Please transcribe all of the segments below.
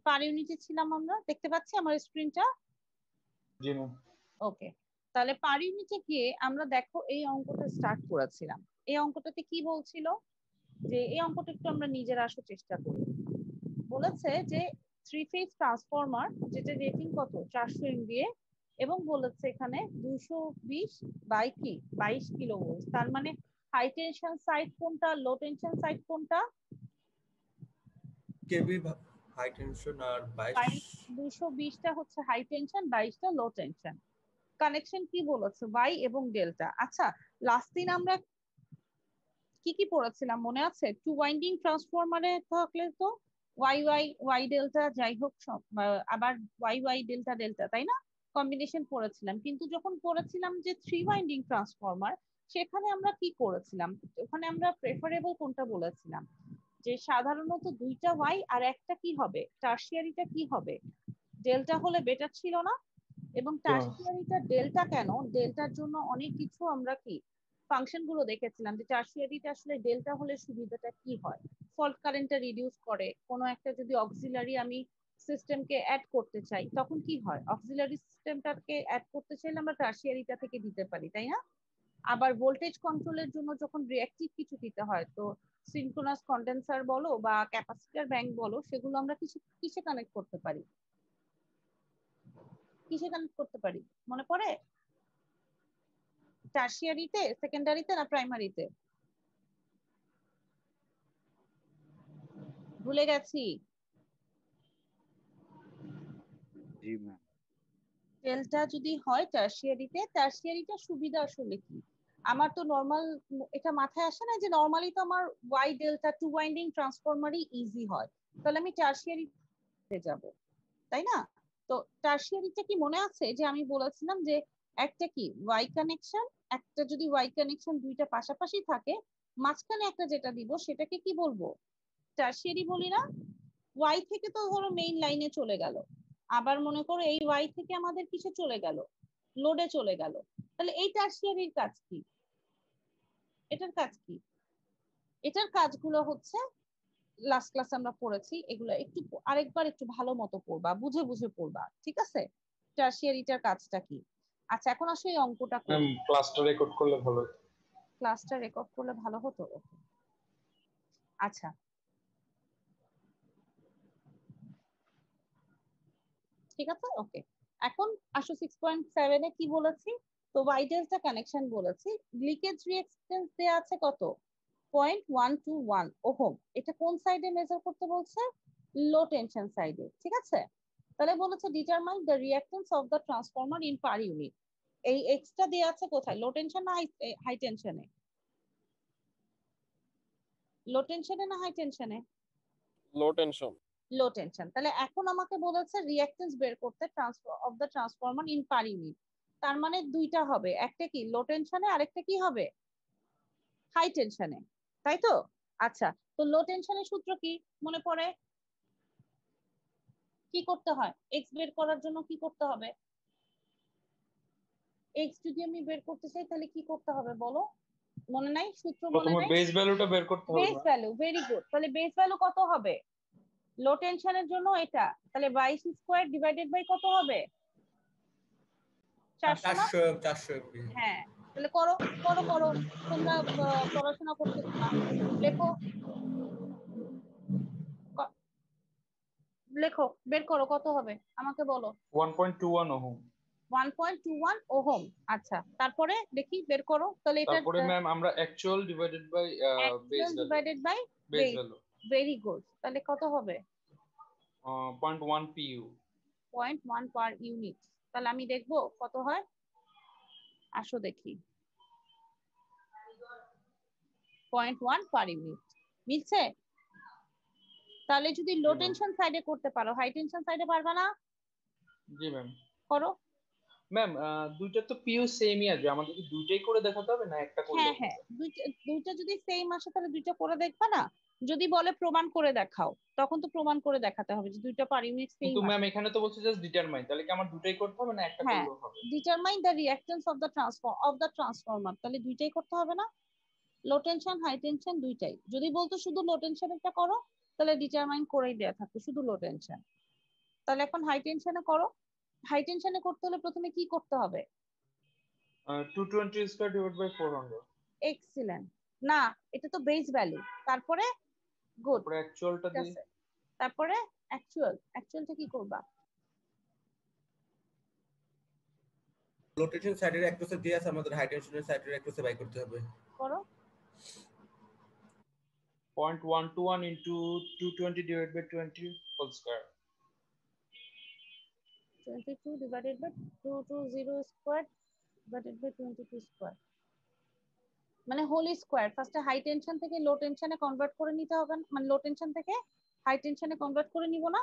পার ইউনিটে ছিলাম আমরা, দেখতে পাচ্ছি আমার স্ক্রিনটা? জি ম্যাম। ওকে, তাহলে পার ইউনিটে গিয়ে আমরা দেখো এই অঙ্কটা স্টার্ট করেছিলাম। এই অঙ্কটাতে কি বলছিল, যে এই অঙ্কটা একটু আমরা নিজের আসার চেষ্টা করি। বলেছে যে থ্রি ফেজ ট্রান্সফরমার, যেটা রেটিং কত 400 MVA, এবং বলেছে এখানে 220 বাই কি 22 কিলোভোল্ট। তার মানে হাই টেনশন সাইড কোনটা, লো টেনশন সাইড কোনটা? কেবি হাই টেনশন আর 22 220টা হচ্ছে হাই টেনশন, 22টা লো টেনশন। কানেকশন কি বলেছে, ওয়াই এবং ডেল্টা। আচ্ছা, লাস্ট দিন আমরা কি কি পড়েছিলাম মনে আছে? টু ওয়াইন্ডিং ট্রান্সফরমারে থাকলে তো ওয়াই ওয়াই ওয়াই ডেল্টা যাই হোক সব, আবার ওয়াই ওয়াই ডেল্টা ডেল্টা, তাই না? কম্বিনেশন পড়েছিলাম। কিন্তু যখন পড়েছিলাম যে থ্রি ওয়াইন্ডিং ট্রান্সফরমার, সেখানে আমরা কি করেছিলাম, ওখানে আমরা প্রেফারেবল কোনটা বলেছিলাম, যে সাধারণত দুইটা ওয়াই আর একটা কি হবে, টার্সিয়ারিটা কি হবে, ডেল্টা হলে বেটার ছিল না? এবং টার্সিয়ারিটা ডেল্টা কেন, ডেল্টার জন্য অনেক কিছু আমরা কি ফাংশন গুলো দেখেছিলাম, যে টার্সিয়ারিটা আসলে ডেল্টা হলে সুবিধাটা কি হয়। ফল্ট কারেন্টটা রিডিউস করে, কোনো একটা যদি অক্সিলারি আমি সিস্টেমকে অ্যাড করতে চাই তখন কি হয়, অক্সিলারি সিস্টেমটাকে অ্যাড করতে চাইলে আমরা টার্সিয়ারিটা থেকে দিতে পারি, তাই না? আবার ভোল্টেজ কন্ট্রোলের জন্য যখন রিঅ্যাক্টিভ কিছু দিতে হয়, তো সিনক্রোনাস কন্ডেন্সার বলো বা ক্যাপাসিটর ব্যাংক বলো, সেগুলো আমরা কিছু কিসে কানেক্ট করতে পারি, কিসে কানেক্ট করতে পারি মনে পড়ে? টার্সিয়ারিতে, সেকেন্ডারিতে, না প্রাইমারিতে? ভুলে গেছি। জি ম্যাম। ডেল্টা যদি হয় টার্সিয়ারিতে, টার্সিয়ারিটা সুবিধা আসলে কি, আমার তো নর্মাল এটা মাথায় আসে না যে নর্মালি তো আমার ওয়াই ডেল্টা টু ওয়াইন্ডিং ট্রান্সফরমারই ইজি হয়, তাহলে আমি টার্সিয়ারিতে যাব, তাই না? তো টার্সিয়ারিটা কি মনে আছে যে আমি বলেছিলাম যে একটা কি ওয়াই কানেকশন, একটা যদি ওয়াই কানেকশন দুইটা পাশাপাশি থাকে, মাঝখানে একটা যেটা দিব সেটাকে কি বলবো, টার্সিয়ারি বলি না? ওয়াই থেকে তো ধরো মেইন লাইনে চলে গেল, আবার মনে করো এই ওয়াই থেকে আমাদের কিসে চলে গেল, লোডে চলে গেল, তাহলে এই টার্সিয়ারির কাজ কি, এটার কাজ কি? এটার কাজগুলো হচ্ছে লাস্ট ক্লাসে আমরা পড়েছি, এগুলো একটু আরেকবার একটু ভালো মতো পড়বা, বুঝে বুঝে পড়বা, ঠিক আছে? টার্সিয়ারিটার কাজটা কি। আচ্ছা, এখন আসলে এই অঙ্কটা ম্যাম করি। ক্লাসটা রেকর্ড করলে ভালো হতো। ক্লাসটা রেকর্ড করলে ভালো হতো। আচ্ছা, ঠিক আছে, ওকে। এখন আসো 6.7 এ কি বলেছি, তো ওয়াই ডেল্টা কানেকশন বলেছি, লিকেজ রিঅ্যাকট্যান্স দেয়া আছে কত, 0.121 ওহম। এটা কোন সাইডে মেজার করতে বলছে, লো টেনশন সাইডে, ঠিক আছে? তাহলে বলেছে determine the reactance of the transformer in per unit. এই এক্সটা দেয়া আছে কোথায়, লো টেনশন না হাই টেনশনে? লো টেনশনে না হাই টেনশনে? লো টেনশন। লো টেনশন। তাহলে এখন আমাকে বলেছে রিঅ্যাকট্যান্স বের করতে of the transformer in per unit. তার মানে দুইটা হবে, একটা কি লো টেনশনে, আরেকটা কি হবে হাই টেনশনে, তাই তো? আচ্ছা, তো লো টেনশনের সূত্র কি মনে পড়ে, কি করতে হয়, এক্স বের করার জন্য কি করতে হবে, এক্স যদি আমি বের করতে চাই তাহলে কি করতে হবে বলো, মনে নাই সূত্র, মনে প্রথমে নাই? বেস ভ্যালুটা বের করতে হবে বেস না? Value, very good. তাহলে বেস ভ্যালু কত হবে লো টেনশনের জন্য, এটা তাহলে 22 স্কয়ার ডিভাইডেড বাই কত হবে, 400 না? 400 এমবি। হ্যাঁ, তাহলে করো করো করো, তোমরা পড়াশোনা করতেছো না, লেখো ক- লেখো, বের করো কত হবে আমাকে বলো। 1.21 ওহম। 1.21 ওহম। আচ্ছা, তারপরে দেখি বের করো, তাহলে এটা তারপরে ম্যাম আমরা actual divided by base actual value. Divided by base value very good. তাহলে কত হবে, 0.1 পিইউ। 0.1 per unit. তাহলে আমি দেখবো কত হয়, আসো দেখি, 0.1 পার ইউনিট মিলছে? তাহলে যদি লো টেনশন সাইডে করতে পারো, হাই টেনশন সাইডে পারবা না? জি ম্যাম। করো। ম্যাম দুইটা তো পিইউ সেমই আসবে, আমাদের কি দুইটাই করে দেখাতে হবে না একটা হ্যাঁ করলেও হ্যাঁ, হবে? দুইটা দুইটা যদি সেম আসে তাহলে দুইটা করে দেখবা না? যদি বলে প্রমাণ করে দেখাও, তখন তো প্রমাণ করে দেখাতে হবে যে দুইটা পার ইউনিট সেম কিন্তু ম্যাম আসে। এখানে তো বলছে জাস্ট ডিটারমাইন, তাহলে কি আমার দুটাই করতে হবে না একটা হ্যাঁ, করলেও হবে? Determine the reactance of the transformer, তাহলে দুইটাই করতে হবে না? লো টেনশন হাই টেনশন দুইটাই। যদি বলতো শুধু লো টেনশন একটা করো, তাহলে ডিটারমাইন করেই দেয়া থাকতো শুধু লো টেনশন। তাহলে এখন হাই টেনশনে করো। হাই টেনশনে করতে হলে প্রথমে কি করতে হবে? 220 স্কয়ার ডিভাইড বাই 400। এক্সিলেন্ট। না, এটা তো বেস ভ্যালু। তারপরে গুড, তারপরে অ্যাকচুয়ালটা ঠিক দিই। আছে। তারপরে অ্যাকচুয়ালটা কি করবা? লো টেনশন সাইডের অ্যাক্রসে দিয়ে আছে, আমাদের হাই টেনশনের সাইডের অ্যাক্রসে বাই করতে হবে। করো। 0.121 into 220 divided by 20 whole square. 22 divided by 220 square divided by 22 square, মানে হোল স্কয়ার। ফার্স্টে হাই টেনশন থেকে লো টেনশনে কনভার্ট করে নিতে হবে, মানে লো টেনশন থেকে হাই টেনশনে কনভার্ট করে নিব না?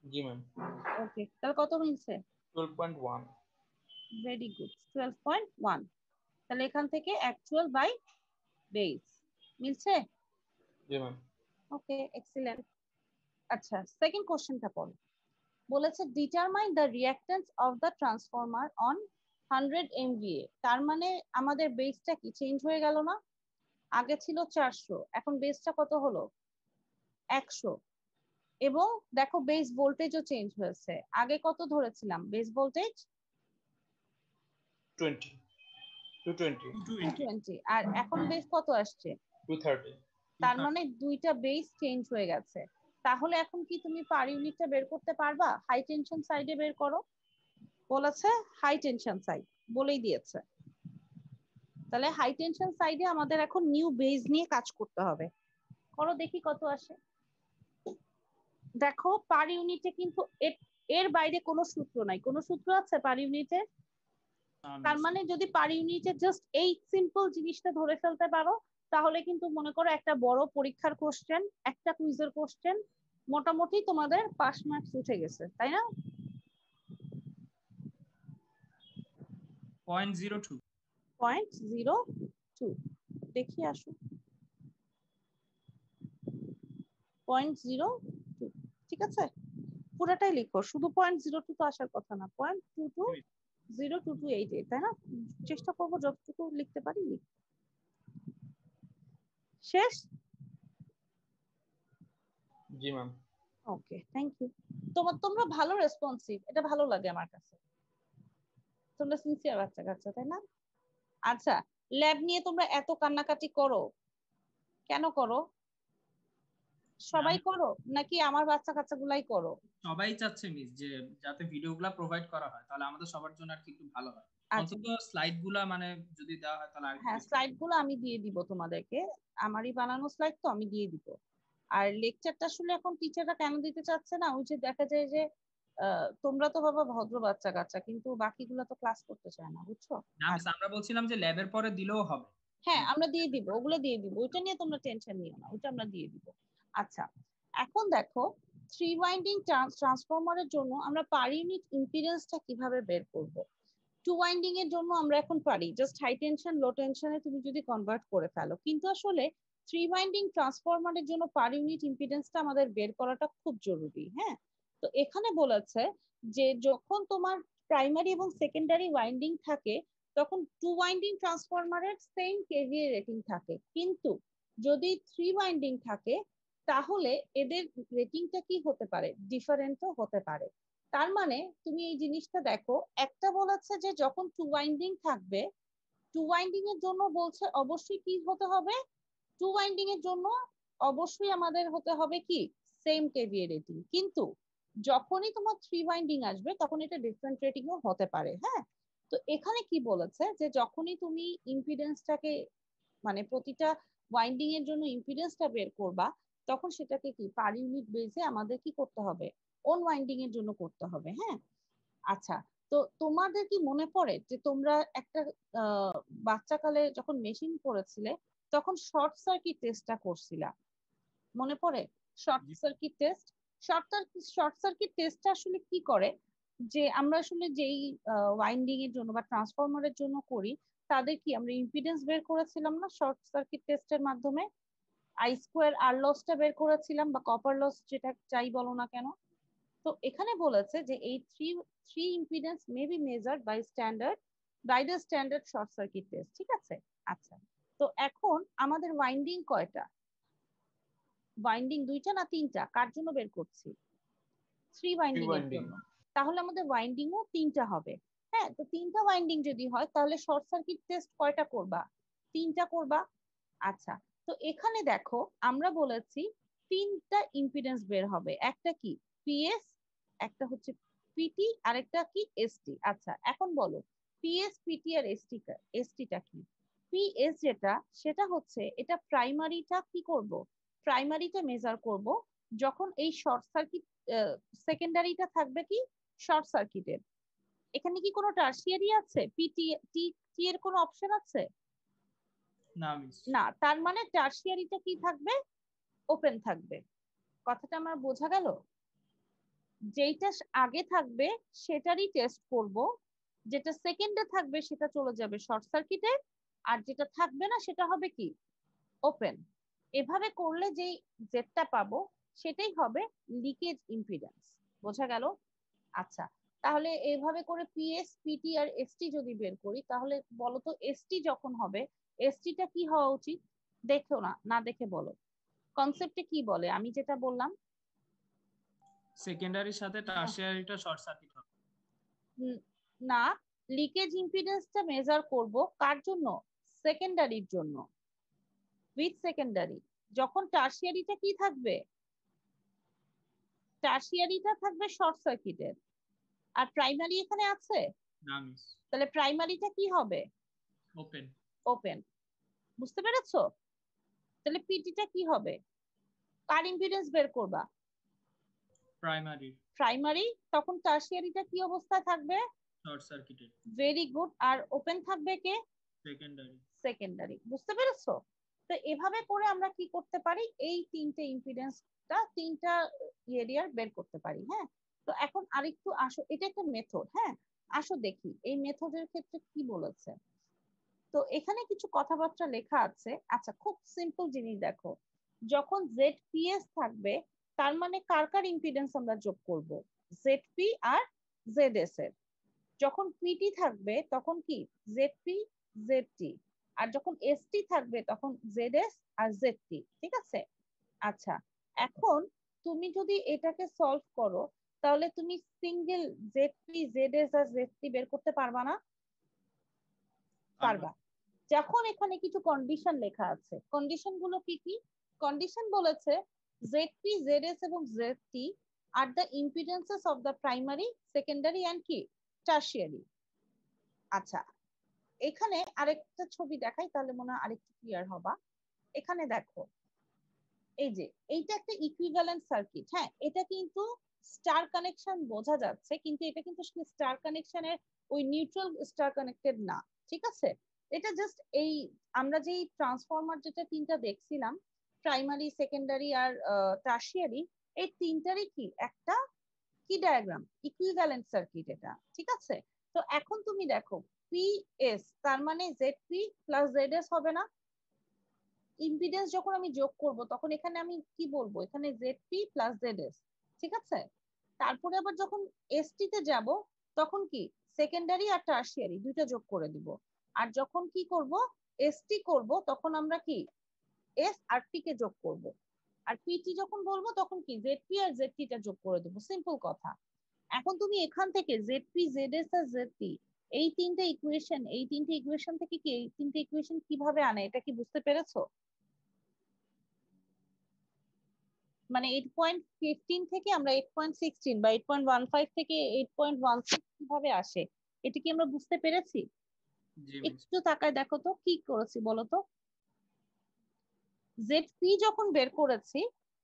জি ম্যাম। ওকে, তাহলে কত মিলছে? 12.1। Very good, 12.1। তাহলে এখান থেকে অ্যাকচুয়াল বাই বেস মিলছে। জি ম্যাম। ওকে, এক্সিলেন্ট। আচ্ছা, সেকেন্ড কোশ্চেনটা পড়ো। বলেছে determine the reactance of the transformer on 100 MVA। তার মানে আমাদের বেসটা কি চেঞ্জ হয়ে গেল না? আগে ছিল 400, এখন বেসটা কত হলো? 100। এবং দেখো বেস ভোল্টেজও চেঞ্জ হয়েছে। আগে কত ধরেছিলাম বেস ভোল্টেজ? 20 220 220, আর এখন বেস কত আসছে? 230। তার মানে দুইটা বেস চেঞ্জ হয়ে গেছে। তাহলে এখন কি তুমি পার ইউনিটটা বের করতে পারবা? হাই টেনশন সাইডে বের করো। বলেছে হাই টেনশন সাইড, বলেই দিয়েছে। তাহলে হাই টেনশন সাইডে আমাদের এখন নিউ বেস নিয়ে কাজ করতে হবে। করো দেখি কত আসে। দেখো পার ইউনিটে কিন্তু এর বাইরে কোনো সূত্র নাই। কোনো সূত্র আছে পার ইউনিটে? তার মানে যদি পার ইউনিটে জাস্ট এই সিম্পল জিনিসটা ধরে ফেলতে পারো, তাহলে কিন্তু মনে করো একটা বড় পরীক্ষার কোশ্চেন, একটা কুইজের কোশ্চেন মোটামুটি তোমাদের পাস মার্কস উঠে গেছে, তাই না? 0.02 0.02 দেখি আসো। 0.02, ঠিক আছে। পুরাটাই লিখো, শুধু 0.02 তো আসার কথা না। 0.220228, তাই না? চেষ্টা করবো যতটুকু লিখতে পারি। শেষ? জি ম্যাম। Okay, thank you. তোমরা ভালো রেসপন্সিভ, এটা ভালো লাগে আমার কাছে। তোমরা সিনসিয়ার বাচ্চা কাচ্চা, তাই না? আচ্ছা, ল্যাব নিয়ে তোমরা এত কান্নাকাটি করো, কেন করো? সবাই করো নাকি আমার বাচ্চা কাচ্চা গুলাই করো? সবাই চাচ্ছে মিস যে যাতে ভিডিওগুলো প্রোভাইড করা হয়, তাহলে আমাদের সবার জন্য আর কি একটু ভালো হয়। আচ্ছা, অন্তত স্লাইডগুলো মানে যদি দেওয়া হয় তাহলে আর একটু হ্যাঁ, স্লাইড গুলো আমি দিয়ে দিব তোমাদেরকে। আমারই বানানো স্লাইড তো, আমি দিয়ে দিব। আর লেকচারটা আসলে এখন টিচাররা কেন দিতে চাচ্ছে না, ওই যে দেখা যায় যে তোমরা তো বাবা ভদ্র বাচ্চা কাচ্চা, কিন্তু বাকিগুলো তো ক্লাস করতে চায় না, বুঝছো? না মিস, আমরা বলছিলাম যে ল্যাবের পরে দিলেও হবে। হ্যাঁ, আমরা দিয়ে দিব, ওগুলো দিয়ে দিব, ওইটা নিয়ে তোমরা টেনশন নিও না, ওইটা আমরা দিয়ে দিব। আচ্ছা, এখন দেখো থ্রি ওয়াইন্ডিং ট্রান্সফরমারের জন্য আমরা পার ইউনিট ইম্পিডেন্সটা কিভাবে বের করব। টু ওয়াইন্ডিং এর জন্য আমরা এখন পারি জাস্ট হাই টেনশন লো টেনশনে তুমি যদি কনভার্ট করে ফেলো, কিন্তু আসলে থ্রি ওয়াইন্ডিং ট্রান্সফরমারের জন্য পার ইউনিট ইম্পিডেন্সটা আমাদের বের করাটা খুব জরুরি। হ্যাঁ, তো এখানে বলেছে যে যখন তোমার প্রাইমারি এবং সেকেন্ডারি ওয়াইন্ডিং থাকে তখন টু ওয়াইন্ডিং ট্রান্সফরমারের সেম কেভিএ রেটিং থাকে, কিন্তু যদি থ্রি ওয়াইন্ডিং থাকে তাহলে এদের রেটিংটা কি হতে পারে, ডিফারেন্টও হতে পারে। তার মানে তুমি এই জিনিসটা দেখো, একটা বলেছে যে যখন টু ওয়াইন্ডিং থাকবে, টু ওয়াইন্ডিং এর জন্য বলছে অবশ্যই কি হতে হবে, টু ওয়াইন্ডিং এর জন্য অবশ্যই আমাদের হতে হবে কি সেম কেভিএ রেটিং, কিন্তু যখনই তোমার থ্রি ওয়াইন্ডিং আসবে তখন এটা ডিফারেন্ট রেটিংও হতে পারে। হ্যাঁ, তো এখানে কি বলেছে যে যখনই তুমি ইম্পিডেন্সটাকে মানে প্রতিটা ওয়াইন্ডিং এর জন্য ইম্পিডেন্সটা বের করবা, তখন সেটাকে কি পার ইউনিট বেসে আমাদের কি করতে হবে, ওন ওয়াইন্ডিং এর জন্য করতে হবে। হ্যাঁ, আচ্ছা, তো তোমাদের কি মনে পড়ে যে তোমরা একটা বাচ্চাকালে যখন মেশিন পড়েছিলে তখন শর্ট সার্কিট টেস্টটা করছিলা, মনে পড়ে? Short circuit test. Short circuit টেস্টটা আসলে কি করে, যে আমরা আসলে যেই ওয়াইন্ডিং এর জন্য বা ট্রান্সফরমারের জন্য করি তাদের কি আমরা ইম্পিডেন্স বের করেছিলাম না শর্ট সার্কিট টেস্টের মাধ্যমে? আই স্কোয়ার আর লসটা বের করেছিলাম, বা কপার লস যেটা চাই বলো না কেন। তো এখানে বলেছে যে এই three impedance may be measured by the standard short circuit test, ঠিক আছে। আচ্ছা, তো এখন আমাদের ওয়াইন্ডিং কয়টা? ওয়াইন্ডিং দুইটা না তিনটা? কার জন্য বের করছি? 3 ওয়াইন্ডিং এর winding। জন্য, তাহলে আমাদের ওয়াইন্ডিংও 3টা হবে। হ্যাঁ, তো 3টা ওয়াইন্ডিং যদি হয় তাহলে শর্ট সার্কিট টেস্ট কয়টা করবা? 3টা করবা। আচ্ছা, তো এখানে দেখো আমরা বলেছি 3টা ইম্পিডেন্স বের হবে, একটা কি পিএস, একটা হচ্ছে পিটি, আর একটা কি এসটি। আচ্ছা, এখন বলো পিএস, পিটি আর এসটিটা কি? পিএস যেটা, সেটা হচ্ছে এটা প্রাইমারিটা কি করব, প্রাইমারিটা মেজার করব যখন এই শর্ট সার্কিট, সেকেন্ডারিটা থাকবে কি শর্ট সার্কিটের। এখানে কি কোনো টারশিয়ারি আছে? পিটি টি টি এর কোনো অপশন আছে? না মিস। না, তার মানে টারশিয়ারিটা কি থাকবে? ওপেন থাকবে। কথাটা আমার বোঝা গেল? যেইটা আগে থাকবে সেটারই টেস্ট করব, যেটা সেকেন্ডে থাকবে সেটা চলে যাবে শর্ট সার্কিটে, আর যেটা থাকবে না সেটা হবে কি ওপেন। এভাবে করলে যেই জেডটা পাবো সেটাই হবে লিকেজ ইম্পিডেন্স। বোঝা গেল? আচ্ছা, তাহলে এইভাবে করে পিএস, পিটি আর এসটি যদি বের করি, তাহলে বলো তো এসটি যখন হবে, এসটিটা কি হওয়া উচিত? দেখো না, না দেখে বলো কনসেপ্টে কি বলে, আমি যেটা বললাম। সেকেন্ডারির সাথে টারশিয়ারিটা শর্ট সার্কিট হবে। না, লিকেজ ইম্পিডেন্সটা মেজার করব কার জন্য? সেকেন্ডারির জন্য। উইথ সেকেন্ডারি, যখন টারশিয়ারিটা কি থাকবে? টারশিয়ারিটা থাকবে শর্ট সার্কিটের, আর প্রাইমারি এখানে আছে। না মিস। তাহলে প্রাইমারিটা কি হবে? ওপেন। ওপেন। বুঝতে পেরেছো? তাহলে পিটিটা কি হবে? কার ইম্পিডেন্স বের করবা? প্রাইমারি। প্রাইমারি, তখন টারশিয়ারিটা কি অবস্থায় থাকবে? Short circuited. Very good. আর ওপেন থাকবে কে? সেকেন্ডারি। সেকেন্ডারি। বুঝতে পেরেছো? তো এভাবে করে আমরা কি করতে পারি, এই 3টে ইম্পিডেন্সটা 3টা এরিয়ার বের করতে পারি। হ্যাঁ, তো এখন আরেকটু আসো, এটা একটা মেথড। হ্যাঁ, আসো দেখি এই মেথডের ক্ষেত্রে কি বলেছে। তো এখানে কিছু কথাবার্তা লেখা আছে। আচ্ছা, খুব সিম্পল জিনিস দেখো, যখন জেডপিএস থাকবে তার মানে কার কার ইম্পিডেন্স আমরা যোগ করব? জেডপি আর জেডএস এর। যখন পিটি থাকবে তখন কি জেডপি জেডটি, আর যখন এসটি থাকবে তখন জেডএস আর জেডটি। ঠিক আছে? আচ্ছা, এখন তুমি যদি এটাকে সলভ করো তাহলে তুমি সিঙ্গেল জেডপি জেডএস আর জেডটি বের করতে পারবা না? পারবা। যখন এখানে কিছু কন্ডিশন লেখা আছে, কন্ডিশন গুলো কি কি? কন্ডিশন বলেছে জেডপি জেডএস এবং ZT are the impedances of the primary, secondary and কি টারশিয়ারি। আচ্ছা, এখানে আরেকটা ছবি দেখাই তাহলে মনে হয় আরেকটু ক্লিয়ার হবা। এখানে দেখো, এই যে এইটা একটা ইকুইভ্যালেন্ট সার্কিট। হ্যাঁ, এটা কিন্তু স্টার কানেকশন বোঝা যাচ্ছে, কিন্তু এটা কিন্তু স্টার কানেকশনের ওই নিউট্রাল স্টার কানেক্টেড না। ঠিক আছে? এটা জাস্ট এই আমরা যেই ট্রান্সফরমার যেটা 3টা দেখছিলাম, প্রাইমারি, সেকেন্ডারি আর টারশিয়ারি, এই 3টারই কি একটা কি ডায়াগ্রাম, ইকুইভ্যালেন্ট সার্কিট এটা। ঠিক আছে? তো এখন তুমি দেখো পিএস তার মানে জেডপি প্লাস জেডএস হবে না? ইম্পিডেন্স যখন আমি যোগ করব তখন এখানে আমি কি বলবো? এখানে জেডপি প্লাস জেডএস। ঠিক আছে? তারপরে আবার যখন এসটি তে যাব তখন কি সেকেন্ডারি আর টারশিয়ারি দুইটা যোগ করে দিব। আর যখন কি করব এসটি করব তখন আমরা কি এস আর টি কে যোগ করব। আর পিটি যখন বলবো তখন কি জেডপি আর জেডটি টা যোগ করে দেবো। সিম্পল কথা। এখন তুমি এখান থেকে জেডপি জেডএস আর জেডটি এই 3টে ইকুয়েশন থেকে কি এই 3টে ইকুয়েশন কিভাবে আনে এটা কি বুঝতে পেরেছো? মানে 8.15 থেকে আমরা 8.16 বা 8.15 থেকে 8.16 কিভাবে আসে এটা কি আমরা বুঝতে পেরেছি? একটু তাকায় দেখো তো কি করেছি বলো তো। জেডপি যখন বের করেছি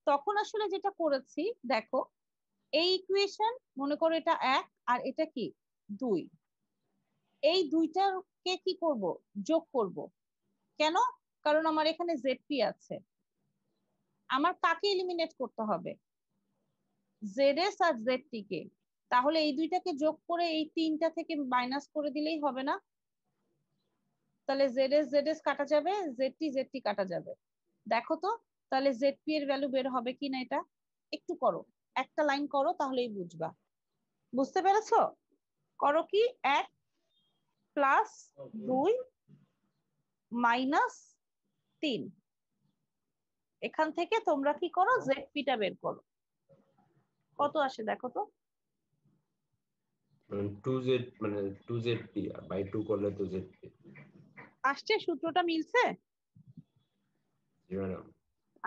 তখন আসলে যেটা করেছি দেখো, এই ইকুয়েশন মনে করো এটা 1 আর এটা কি 2, এই দুইটাকে কি করব যোগ করব। কেন? কারণ আমার এখানে জেডপি আছে, আমার কাকে এলিমিনেট করতে হবে? জেডএস আর জেডটি কে। তাহলে এই দুইটাকে যোগ করে এই 3টা থেকে মাইনাস করে দিলেই হবে না? তাহলে জেডএস জেডএস কাটা যাবে, জেডটি জেডটি কাটা যাবে। দেখো তো তাহলে জেডপি এর ভ্যালু বের হবে কিনা এটা একটু করো, একটা লাইন করো তাহলেই বুঝবা। বুঝতে পেরেছো? করো কি 1 প্লাস 2 মাইনাস 3, এখান থেকে তোমরা কি করো জেডপি টা বের করো। কত আসে দেখো তো। 2z মানে 2zp বাই 2 করলে 2zp। আসছে, সূত্রটা মিলছে? জি ম্যাডাম।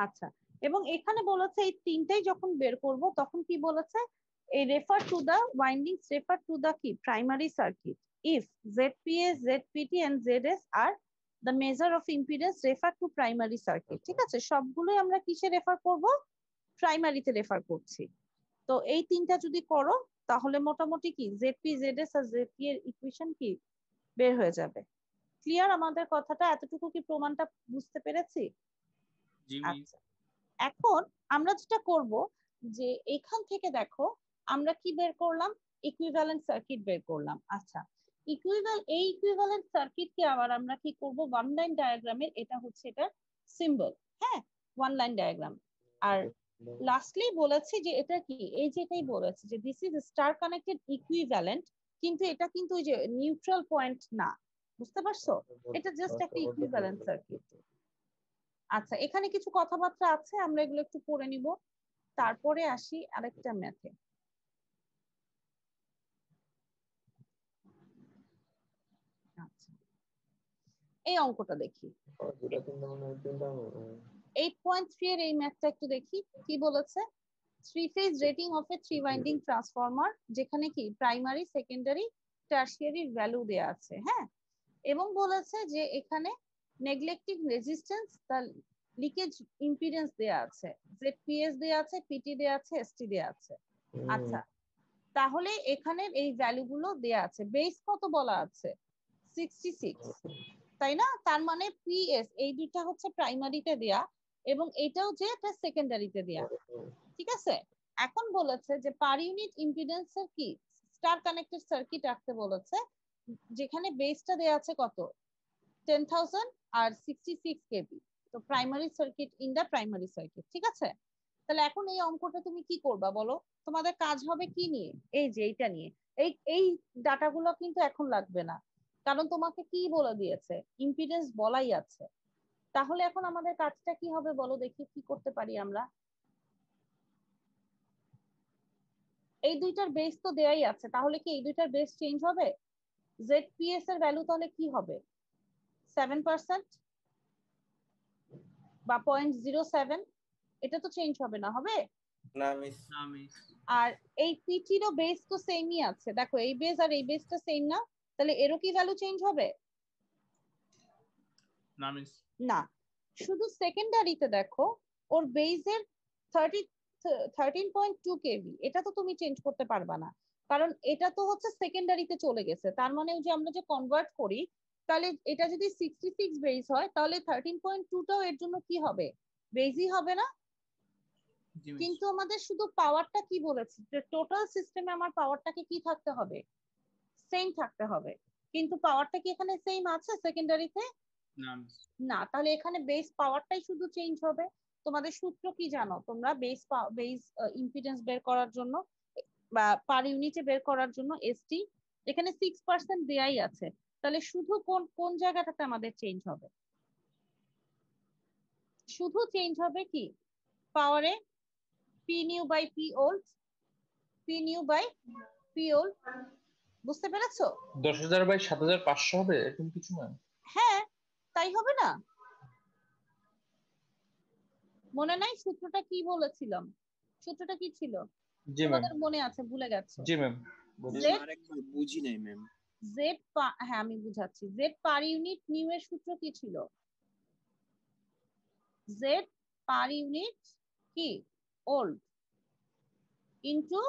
আচ্ছা, এবং এখানে বলেছে এই তিনটাই যখন বের করব তখন কি বলেছে, এই refer to the windings refer to the কি primary circuit if ZPS ZPT and ZS are the measure of impedance refer to primary circuit। ঠিক আছে, সবগুলোই আমরা কিসে রেফার করব, প্রাইমারিতে রেফার করছি। তো এই তিনটা যদি করো তাহলে মোটামুটি কি ZP ZS আর ZP এর ইকুয়েশন কি বের হয়ে যাবে। ক্লিয়ার আমাদের কথাটা? এতটুকু কি প্রমাণটা বুঝতে পেরেছি? জি মিস। আচ্ছা, এখন আমরা যেটা করব যে এখান থেকে দেখো আমরা কি বের করলাম, ইকুইভ্যালেন্ট সার্কিট বের করলাম। আচ্ছা, এই ইকুইভ্যালেন্ট সার্কিটকে আবার আমরা কি করব, ওয়ান লাইন ডায়াগ্রামের, এটা হচ্ছে এটা সিম্বল, হ্যাঁ, ওয়ান লাইন ডায়াগ্রাম। আর লাস্টলি বলেছি যে এটা কি, এই যে এটাই বলেছে যে this is star connected equivalent, কিন্তু এটা কিন্তু ওই যে নিউট্রাল পয়েন্ট না, বুঝতে পারছো? এটা জাস্ট একটা ইকুইভ্যালেন্ট সার্কিট। আচ্ছা, এখানে কিছু কথাবার্তা আছে, আমরা এগুলো একটু পড়ে নিব, তারপরে আসি আরেকটা ম্যাথে। আচ্ছা, এই অঙ্কটা দেখি, 8.3 এর এই ম্যাথটা একটু দেখি কি বলেছে। Three phase rating of A three winding transformer, যেখানে কি প্রাইমারি সেকেন্ডারি টারশিয়ারি ভ্যালু দেয়া আছে, হ্যাঁ, এবং বলেছে যে এখানে নেগলেক্টিং রেজিস্ট্যান্স তার লিকেজ ইম্পিডেন্স দেয়া আছে, ZPS দেয়া আছে, PT দেয়া আছে, ST দেয়া আছে। আচ্ছা, তাহলে এখানে এই ভ্যালুগুলো দেয়া আছে, বেস কত বলা আছে 66, তাই না? তার মানে PS এই দুইটা হচ্ছে প্রাইমারিতে দেয়া এবং এটাও যে এটা সেকেন্ডারিতে দেয়া, ঠিক আছে। এখন বলেছে যে পার ইউনিট ইম্পিডেন্সের কি স্টার কানেক্টেড সার্কিট রাখতে বলেছে, যেখানে বেসটা দেয়া আছে কত 10,000 আর 66 কেবি, তো primary circuit in the primary circuit, ঠিক আছে। তাহলে এখন এই অঙ্কটা তুমি কি করবা বলো, তোমাদের কাজ হবে কি নিয়ে, এই যে এইটা নিয়ে, এই ডাটাগুলো কিন্তু এখন লাগবে না, কারণ তোমাকে কি বলে দিয়েছে, ইম্পিডেন্স বলাই আছে। তাহলে এখন আমাদের কাজটা কি হবে বলো দেখি, কি করতে পারি আমরা। এই দুইটার বেস তো দেয়াই আছে, তাহলে কি এই দুইটার বেস চেঞ্জ হবে? ZPS এর ভ্যালু তাহলে কি হবে 7% বা 0.07, এটা তো চেঞ্জ হবে না, হবে? না মিস। না মিস। আর এই পিটিরও বেস তো সেমই আছে, দেখো এই বেস আর এই বেসটা সেম না, তাহলে এরও কি ভ্যালু চেঞ্জ হবে? না মিস। না, শুধু সেকেন্ডারিতে দেখো ওর বেসের 13.2 কেভি, এটা তো তুমি চেঞ্জ করতে পারবা না, কারণ এটা তো হচ্ছে সেকেন্ডারিতে চলে গেছে। তার মানে যে আমরা যে কনভার্ট করি, তাহলে এটা যদি 66 বেস হয় তাহলে 13.2টাও এর জন্য কি হবে, বেসই হবে না। জি মিস। কিন্তু আমাদের শুধু পাওয়ারটা কি বলেছে, যে টোটাল সিস্টেমে আমার পাওয়ারটাকে কি থাকতে হবে, সেম থাকতে হবে, কিন্তু পাওয়ারটা কি এখানে সেম আছে সেকেন্ডারিতে? না মিস। না, তাহলে এখানে বেস পাওয়ারটাই শুধু চেঞ্জ হবে। তোমাদের সূত্র কি জানো তোমরা, বেস ইম্পিডেন্স বের করার জন্য বা পার ইউনিটে বের করার জন্য ST, এখানে 6% দেয়াই আছে, তাহলে শুধু কোন কোন জায়গাটাতে আমাদের চেঞ্জ হবে, শুধু চেঞ্জ হবে কি পাওয়ারে, P new by P old, P new by P old, বুঝতে পেরেছো? 10,000 বাই 7,500 হবে এরকম কিছু না? হ্যাঁ, তাই হবে না? মনে নাই সূত্রটা কি বলেছিলাম, সূত্রটা কি ছিল জি ম্যাম। তোমাদের মনে আছে, ভুলে গেছো? জি ম্যাম। জেড আরেকবার বুঝি নাই ম্যাম। হ্যাঁ আমি বুঝাচ্ছি, জেড পার ইউনিট নিউ এর সূত্র কি ছিল, জেড পার ইউনিট কি old into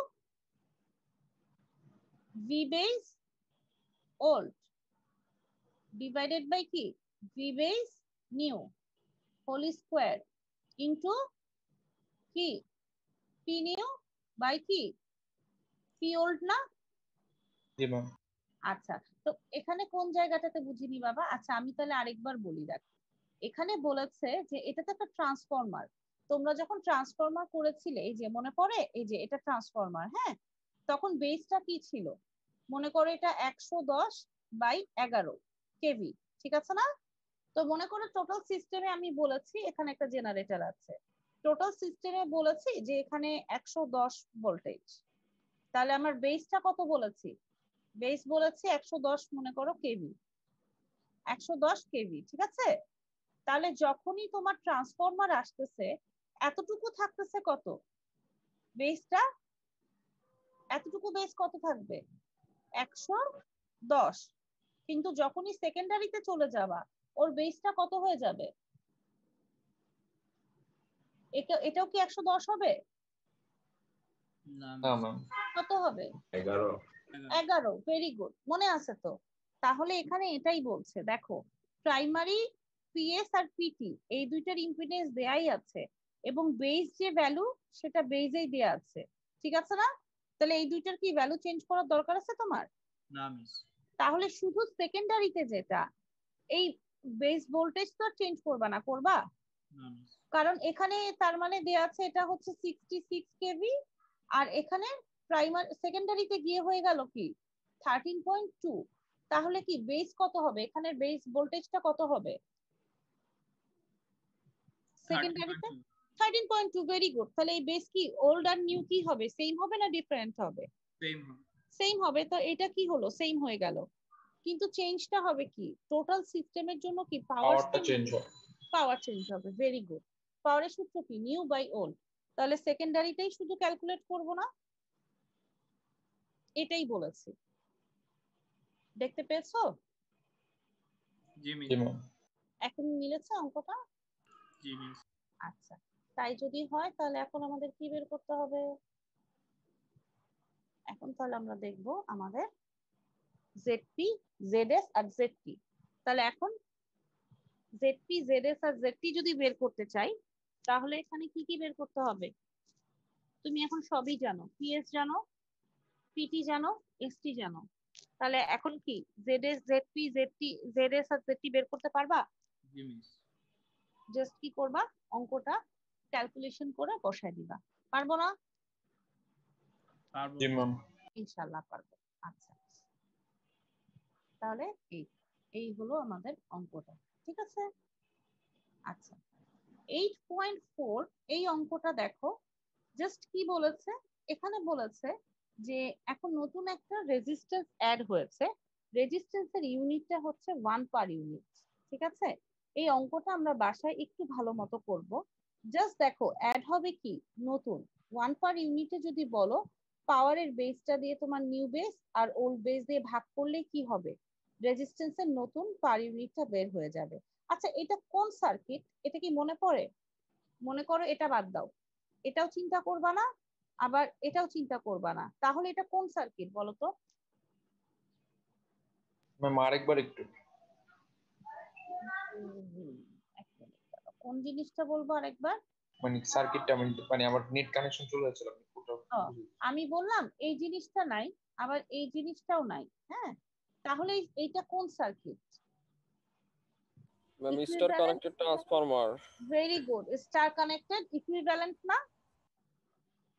V base old divided by কি V base new whole square into কি পি নিউ বাই কি পি ওল্ড না? জি ম্যাম। আচ্ছা, তো এখানে কোন জায়গাটাতে বুঝিনি বাবা, আচ্ছা আমি তাহলে আরেকবার বলি দেখ, এখানে বলেছে যে এটা তো একটা ট্রান্সফরমার, তোমরা যখন ট্রান্সফরমার করেছিলে এই যে মনে পড়ে, এই যে এটা ট্রান্সফরমার, হ্যাঁ, তখন বেসটা কি ছিল, মনে করো এটা 110/11 কেভি, ঠিক আছে না? তো মনে করো টোটাল সিস্টেমে আমি বলেছি এখানে একটা জেনারেটর আছে, টোটাল সিস্টেমে বলেছি যে এখানে 110 ভোল্টেজ, তাহলে আমার বেসটা কত বলেছি? বেস বলেছি 110, মনে করো কেভি, 110 কেভি, ঠিক আছে? তাহলে যখনই তোমার ট্রান্সফরমার আসতেছে এতটুকু থাকতেছে কত বেসটা, এতটুকু বেস কত থাকবে? 110। কিন্তু যখনই সেকেন্ডারিতে চলে যাবা ওর বেসটা কত হয়ে যাবে? এটাও কি 110 হবে? না না ম্যাম, কত হবে? 11। 11। ভেরি গুড, মনে আছে তো? তাহলে এখানে এটাই বলছে, দেখো প্রাইমারি পিএস আর পিটি এই দুইটার ইম্পিডেন্স দেয়াই আছে এবং বেস যে ভ্যালু সেটা বেসেই দেয়া আছে, ঠিক আছে না? তাহলে এই দুইটার কি ভ্যালু চেঞ্জ করার দরকার আছে তোমার? না মিস। তাহলে শুধু সেকেন্ডারিতে যেটা এই বেস ভোল্টেজ তো চেঞ্জ করবা না, করবা? না মিস। কারণ এখানে তার মানে দেয়া আছে এটা হচ্ছে 66 কেভি, আর এখানে প্রাইমারি সেকেন্ডারিতে গিয়ে হয়ে গেল কি 13.2। তাহলে কি বেস কত হবে? এখানে বেস ভোল্টেজটা কত হবে সেকেন্ডারিতে? 13.2। Very good. তাহলে এই বেস কি ওল্ড আর নিউ কি হবে? সেম হবে না ডিফারেন্ট হবে? সেম হবে। সেম হবে। তো এটা কি হলো? সেম হয়ে গেল। কিন্তু চেঞ্জটা হবে কি টোটাল সিস্টেমের জন্য কি পাওয়ার পাওয়ারটা চেঞ্জ হয়। পাওয়ার চেঞ্জ হবে। Very good. পাওয়ারের সূত্র কি? New by old. তাহলে সেকেন্ডারিতেই শুধু ক্যালকুলেট করব না, এটাই বলেছি। দেখতে পেয়েছো? জি মিস। জি ম্যাম। এখন মিলেছে অঙ্কটা? জি মিস। আচ্ছা, তাই যদি হয় তাহলে এখন আমাদের কি বের করতে হবে? এখন তাহলে আমরা দেখব আমাদের জেডপি, জেডএস আর জেডটি। তাহলে এখন জেডপি, জেডএস আর জেডটি যদি বের করতে চাই তাহলে এখানে কি কি বের করতে হবে? তুমি এখন সবই জানো, পিএস জানো, পিটি জানো, এসটি জানো। তাহলে এখন কি জেডএস, জেডপি, জেডটি, জেডএস আর জেডটি বের করতে পারবা? জি মিস। জাস্ট কি করবা? অঙ্কটা ক্যালকুলেশন করে বসায় দিবা। পারবো না? পারবো। জি ম্যাম। ইনশাআল্লাহ পারবো। আচ্ছা, তাহলে এই এই হলো আমাদের অঙ্কটা, ঠিক আছে? আচ্ছা, 8.4 এই অঙ্কটা দেখো, জাস্ট কি বলেছে এখানে? বলেছে যে এখন নতুন একটা রেজিস্ট্যান্স অ্যাড হয়েছে, রেজিস্ট্যান্সের ইউনিটটা হচ্ছে 1 পার ইউনিট, ঠিক আছে? এই অঙ্কটা আমরা বাসায় একটু ভালো মতো করব। জাস্ট দেখো অ্যাড হবে কি নতুন 1 পার ইউনিটে যদি বলো পাওয়ারের বেসটা দিয়ে তোমার নিউ বেস আর ওল্ড বেস দিয়ে ভাগ করলে কি হবে? রেজিস্ট্যান্সের নতুন পার ইউনিটটা বের হয়ে যাবে। আচ্ছা, এটা কোন সার্কিট? এটা কি মনে পড়ে? মনে করো, এটা বাদ দাও, এটাও চিন্তা করবা না, আবার এটাও চিন্তা করবা না, তাহলে এটা কোন সার্কিট বলো তো? ম্যাম আরেকবার একটু। এক মিনিট দাঁড়াও, কোন জিনিসটা বলবো আরেকবার? মানে সার্কিটটা মানে আমার নেট কানেকশন চলে যাচ্ছিল, আমি পুরোটা ও, আমি বললাম এই জিনিসটা নাই, আবার এই জিনিসটাও নাই, হ্যাঁ? তাহলে এইটা কোন circuit? Ma'am star connected transformer. Very good, star connected equivalent না?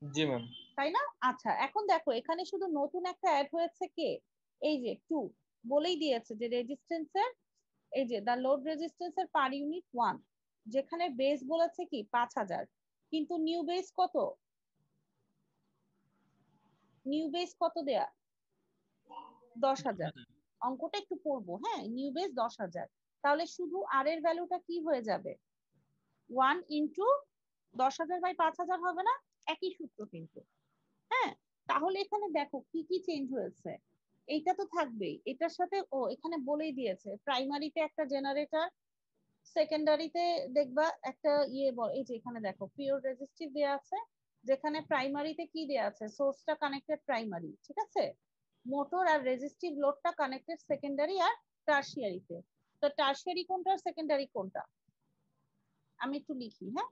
জি ম্যাম। তাই না? আচ্ছা, এখন দেখো এখানে শুধু নতুন একটা অ্যাড হয়েছে কে? এই যে 2, বলেই দিয়েছে যে রেজিস্ট্যান্সের, এই যে দা লোড রেজিস্ট্যান্সের পার ইউনিট 1, যেখানে বেস বলেছে কি 5000, কিন্তু নিউ বেস কত? নিউ বেস কত দেয়া? 10000। অঙ্কটা একটু পড়বো, হ্যাঁ? নিউ বেস 10000, তাহলে শুধু আর এর ভ্যালুটা কি হয়ে যাবে? 1 ইন্টু 10000/5000 হবে না? একই সূত্র কিন্তু, হ্যাঁ? তাহলে এখানে দেখো কি কি চেঞ্জ হয়েছে। এইটা তো থাকবেই, এটার সাথে ও এখানে বলেই দিয়েছে প্রাইমারিতে একটা জেনারেটর, সেকেন্ডারিতে দেখবা একটা এই যে এখানে দেখো পিওর রেজিস্টিভ দেয়া আছে, যেখানে প্রাইমারিতে কি দেয়া আছে? সোর্সটা কানেক্টেড প্রাইমারি, ঠিক আছে? মোটর আর রেজিস্টিভ লোডটা কানেক্টেড সেকেন্ডারি আর টারশিয়ারিতে। তো টারশিয়ারি কোনটা, সেকেন্ডারি কোনটা? আমি একটু লিখি, হ্যাঁ?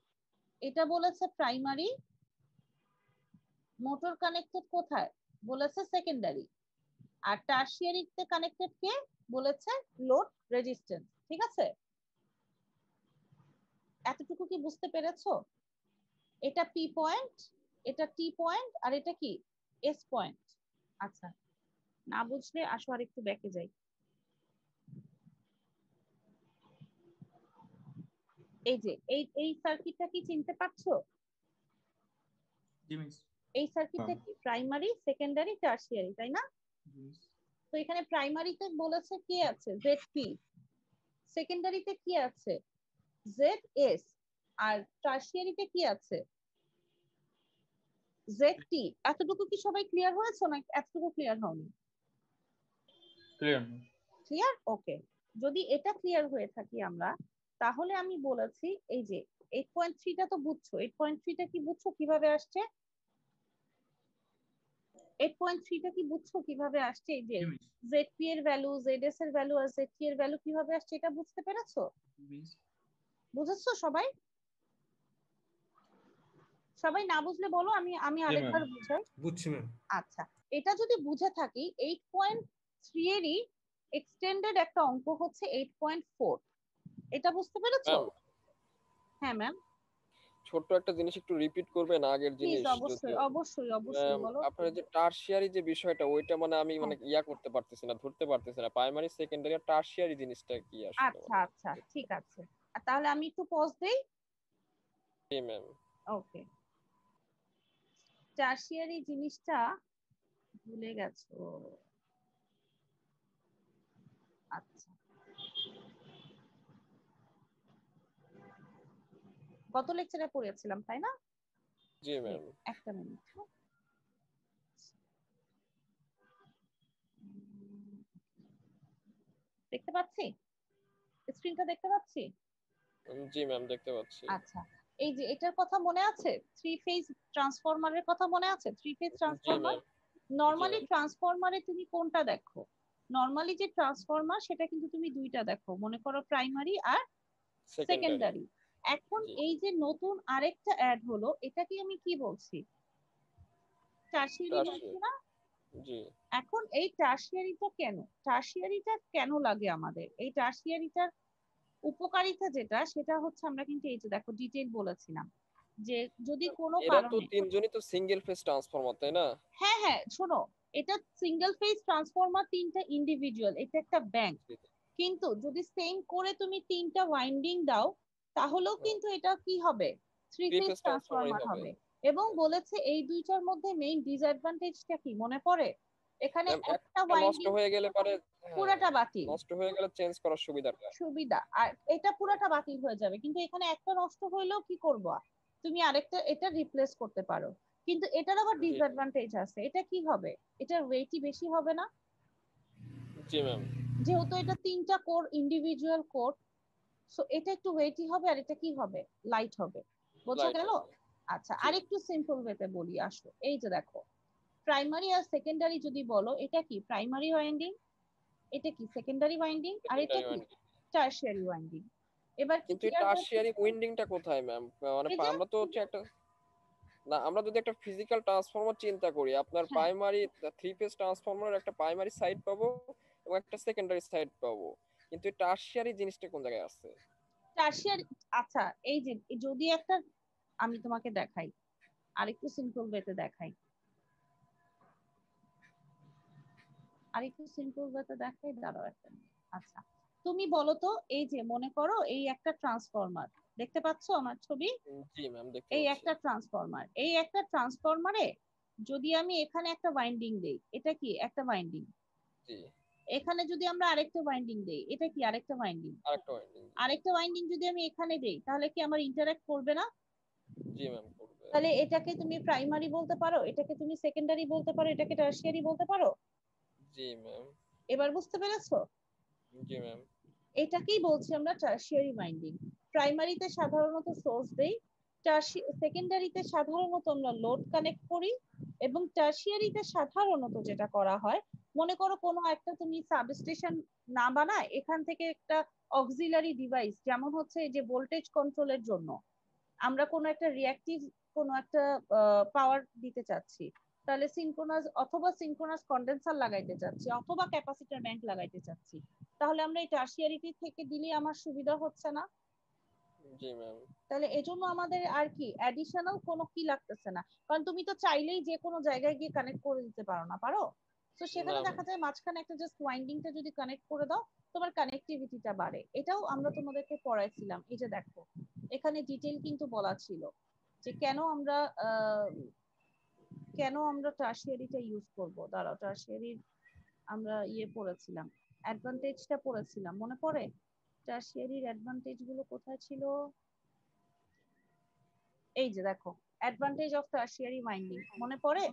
এটা বলেছে প্রাইমারি, মোটর কানেক্টেড কোথায়? বলেছে সেকেন্ডারি। আর টারশিয়ারিতে কানেক্টেড কে? বলেছে লোড রেজিস্ট্যান্স, ঠিক আছে? এতটুকু কি বুঝতে পেরেছো? এটা পি পয়েন্ট, এটা টি পয়েন্ট, আর এটা কি এস পয়েন্ট। আচ্ছা, না বুঝলে আসো আর একটু ব্যাকে যাই। এই যে এই সার্কিটটা কি চিনতে পারছো? জি মিস। এই সার্কিটটা কি প্রাইমারি, সেকেন্ডারি, টারশিয়ারি, তাই না? জি মিস। তো এখানে প্রাইমারিতে বলেছে কি আছে জেডপি, সেকেন্ডারিতে কি আছে জেড এস, আর টারশিয়ারিতে কি আছে জেডটি। এতটুকু কি সবাই ক্লিয়ার হয়েছে না এতটুকু ক্লিয়ার হয়নি? ক্লিয়ার। ক্লিয়ার, ওকে। যদি এটা ক্লিয়ার হয়ে থাকি আমরা, তাহলে আমি বলেছি এই যে 8.3টা তো বুঝছো, 8.3টা কি বুঝছো কিভাবে আসছে? 8.3টা কি বুঝছো কিভাবে আসছে? এই যে জি মিস। জেডপি এর ভ্যালু, জেডএস এর ভ্যালু আর জেডটি এর ভ্যালু কিভাবে আসছে এটা বুঝতে পেরেছো? মিস। বুঝেছো সবাই? সবাই না বুঝলে বলো, আমি আমি জি ম্যাম। আরেকবার বুঝাই। বুঝছি ম্যাম। আচ্ছা, এটা যদি বুঝে থাকি 8.3 এরই এক্সটেন্ডেড একটা অঙ্ক হচ্ছে 8.4, এটা বুঝতে পেরেছো? ম্যাম হ্যাঁ ম্যাম, ছোট্ট একটা জিনিস একটু রিপিট করবেন আগের প্লিজ, জিনিস অবশ্যই যদিও। অবশ্যই অবশ্যই বলো। আপনার যে টারশিয়ারি যে বিষয়টা ওইটা মানে আমি হ্যাঁ, মানে ইয়া করতে পারতেছি না, ধরতে পারতেছি না। প্রাইমারি সেকেন্ডারি আর টারশিয়ারি জিনিসটা কি আসলে আচ্ছা মানে? আচ্ছা ঠিক আছে, আর তাহলে আমি একটু পজ দেই। জি ম্যাম। ওকে, টারশিয়ারি জিনিসটা ভুলে গেছো? আচ্ছা, গত লেকচারে পড়েছিলাম তাই না? জি ম্যাম। একটা মিনিট। দেখতে পাচ্ছি, স্ক্রিনটা দেখতে পাচ্ছি? জি ম্যাম দেখতে পাচ্ছি। আচ্ছা, এই যে এটার কথা মনে আছে, থ্রি ফেজ ট্রান্সফরমারের কথা মনে আছে? থ্রি ফেজ জি ট্রান্সফরমার, ম্যাম। জি নরমালি ম্যাম। ট্রান্সফরমারে তুমি কোনটা দেখো? নরমালি যে ট্রান্সফরমার সেটা কিন্তু তুমি দুইটা দেখো, মনে করো প্রাইমারি আর সেকেন্ডারি। সেকেন্ডারি। এখন জি। এই যে নতুন আরেকটা অ্যাড হলো, এটাকে আমি কি বলছি? টারশিয়ারি বলছি টারশিয়ারি। না? জি। এখন এই টারশিয়ারিটা কেন, টারশিয়ারিটা কেন লাগে আমাদের? এই টারশিয়ারিটার উপকারিতা যেটা, সেটা হচ্ছে আমরা কিন্তু এই যে দেখো ডিটেইল বলেছিলাম যে যদি কোনো এরা তো কারণে, তিনজনই তো সিঙ্গেল ফেজ ট্রান্সফরমার তাই না? হ্যাঁ হ্যাঁ শোনো, এটা সিঙ্গেল ফেজ ট্রান্সফরমার, তিনটা ইন্ডিভিজুয়াল, এটা একটা ব্যাংক। জি। কিন্তু যদি সেম করে তুমি তিনটা ওয়াইন্ডিং দাও, তাহলেও হ্যাঁ, কিন্তু এটা কি হবে? থ্রি থ্রি ফেজ ফেজ ট্রান্সফরমারই ট্রান্সফরমার হবে। হবে। এবং বলেছে এই দুইটার মধ্যে মেইন ডিসঅ্যাডভান্টেজটা কি মনে পড়ে? এখানে ম্যাম একটা একটা নষ্ট ওয়াইন্ডিং হয়ে গেলে পারে, হ্যাঁ, পুরাটা বাতিল, নষ্ট হয়ে গেলে চেঞ্জ করার সুবিধাটা। সুবিধা, আর এটা পুরাটা বাতিল হয়ে যাবে। কিন্তু এখানে একটা নষ্ট হইলেও কি করবা, তুমি আরেকটা এটা রিপ্লেস করতে পারো। কিন্তু এটার আবার জি। ডিসঅ্যাডভান্টেজ আছে, এটা কি হবে? এটার ওয়েটই বেশি হবে না? জি ম্যাম। যেহেতু এটা তিনটা কোর, ইন্ডিভিজুয়াল কোর, সো এটা একটু ওয়েটি হবে, আর এটা কি হবে? লাইট হবে। বোঝা লাইট গেল? হবে। আচ্ছা, জি। আরেকটু সিম্পল ওয়েতে বলি, আসো এই যে দেখো, প্রাইমারি আর সেকেন্ডারি যদি বলো, এটা কি প্রাইমারি ওয়াইন্ডিং, এটা কি সেকেন্ডারি ওয়াইন্ডিং, আর এটা সেকেন্ডারি কি ওয়াইন্ডিং। Tertiary winding. এবার কি কিন্তু এই ক্লিয়ার হয়েছে? টারশিয়ারি উইন্ডিংটা কোথায় ম্যাম? মানে এই যে, আমরা তো হচ্ছে একটা, না আমরা যদি একটা ফিজিক্যাল ট্রান্সফরমার চিন্তা করি, আপনার হ্যাঁ, প্রাইমারি থ্রি ফেজ ট্রান্সফরমারের একটা প্রাইমারি সাইড পাবো এবং একটা সেকেন্ডারি সাইড পাবো, কিন্তু এই টারশিয়ারি জিনিসটা কোন জায়গায় আছে? টারশিয়ারি, আচ্ছা এই যে যদি একটা, আমি তোমাকে দেখাই, আরেকটু সিম্পল ওয়েতে দেখাই, আরেকটু সিম্পল ওয়েতে দেখাই, দাঁড়াও একটা minute। আচ্ছা, তুমি বলো তো, এই যে মনে করো এই একটা ট্রান্সফরমার, দেখতে পাচ্ছো আমার ছবি? জি ম্যাম দেখতে এই পাচ্ছি। একটা ট্রান্সফরমার, এই একটা ট্রান্সফরমারে যদি আমি এখানে একটা ওয়াইন্ডিং দেই, এটা কি একটা ওয়াইন্ডিং, জি। এখানে যদি আমরা আরেকটা ওয়াইন্ডিং দেই, এটা কি আরেকটা ওয়াইন্ডিং, আরেকটা ওয়াইন্ডিং। আরেকটা ওয়াইন্ডিং যদি আমি এখানে দেই, তাহলে কি আমার ইন্টারঅ্যাক্ট করবে না? জি ম্যাম করবে। তাহলে এটাকে তুমি প্রাইমারি বলতে পারো, এটাকে তুমি সেকেন্ডারি বলতে পারো, এটাকে টারশিয়ারি বলতে পারো। জি ম্যাম। এবার বুঝতে পেরেছো? জি ম্যাম। এটাকেই বলছি আমরা টারশিয়ারি ওয়াইন্ডিং। প্রাইমারিতে সাধারণত সোর্স দেই, সেকেন্ডারিতে সাধারণত আমরা লোড কানেক্ট করি, এবং টারশিয়ারিতে সাধারণত যেটা করা হয়, মনে করো কোনো একটা তুমি সাবস্টেশন না বানায়, এখান থেকে একটা অক্সিলারি ডিভাইস, যেমন হচ্ছে এই যে ভোল্টেজ কন্ট্রোলের জন্য আমরা কোনো একটা রিঅ্যাক্টিভ, কোনো একটা পাওয়ার দিতে চাচ্ছি, তাহলে সিনক্রোনাস অথবা সিনক্রোনাস কন্ডেন্সার লাগাইতে চাচ্ছি, অথবা ক্যাপাসিটর ব্যাংক লাগাইতে চাচ্ছি, তাহলে আমরা এই টারশিয়ারিটি থেকে দিলে আমার সুবিধা হচ্ছে না? জি ম্যাম। তাহলে এজন্য আমাদের আর কি অ্যাডিশনাল কোনো কি লাগতেছে না, কারণ তুমি তো চাইলেই যে কোনো জায়গায় গিয়ে কানেক্ট করে দিতে পারো না, পারো? তো সেখানে না দেখা যায় মাঝখানে একটা জাস্ট ওয়াইন্ডিংটা যদি কানেক্ট করে দাও তোমার কানেক্টিভিটিটা বাড়ে। এটাও আমরা তোমাদেরকে পড়াইছিলাম। এই যে দেখো এখানে ডিটেইল কিন্তু বলা ছিল যে কেন আমরা টারশিয়ারিটা ইউজ করব। দাঁড়াও, টারশিয়ারির আমরা পড়েছিলাম, অ্যাডভান্টেজটা পড়েছিলাম, মনে পড়ে? টারশিয়ারির অ্যাডভান্টেজ গুলো কোথায় ছিল? এই যে দেখো, অ্যাডভান্টেজ অফ টারশিয়ারি ওয়াইন্ডিং, মনে পড়ে?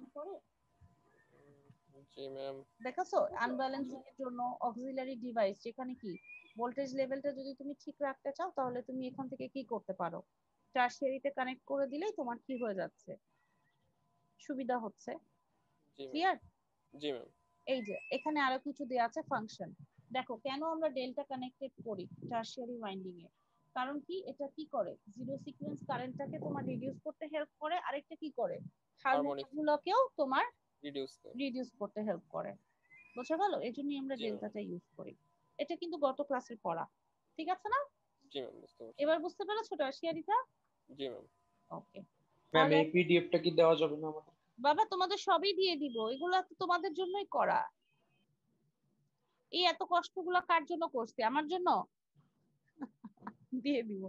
জি ম্যাম। দেখাছো আনব্যালেন্সিং এর জন্য অক্সিলারি ডিভাইস, যেখানে কি ভোল্টেজ লেভেলটা যদি তুমি ঠিক রাখতে চাও তাহলে তুমি এখান থেকে কি করতে পারো, টারশিয়ারিতে কানেক্ট করে দিলেই তোমার কি হয়ে যাচ্ছে, সুবিধা হচ্ছে। জি ম্যাম। ক্লিয়ার? জি ম্যাম। এই যে এখানে আরো কিছু দেওয়া আছে ফাংশন। দেখো কেন আমরা ডেল্টা কানেক্টেড করি টারশিয়ারি ওয়াইন্ডিং এ, কারণ কি এটা কি করে, জিরো সিকোয়েন্স কারেন্টটাকে তোমার রিডিউস করতে হেল্প করে, আরেকটা কি করে, হারমোনিক গুলোকেও তোমার রিডিউস করতে হেল্প করে। বুঝা গেল? এই জন্যই আমরা ডেল্টাটা ইউজ করি। এটা কিন্তু গত ক্লাসে পড়া, ঠিক আছে না? জি ম্যাম, বুঝতে পারছি। এবার বুঝতে পেরেছো টারশিয়ারিটা? জি ম্যাম। ওকে ম্যাম এই পিডিএফটা কি দেওয়া যাবে না আমাদের? বাবা তোমাদের সবই দিয়ে দিব, এগুলো তো তোমাদের জন্যই করা। এই এত কষ্টগুলো কার জন্য করছি? আমার জন্য। দিয়ে দিব।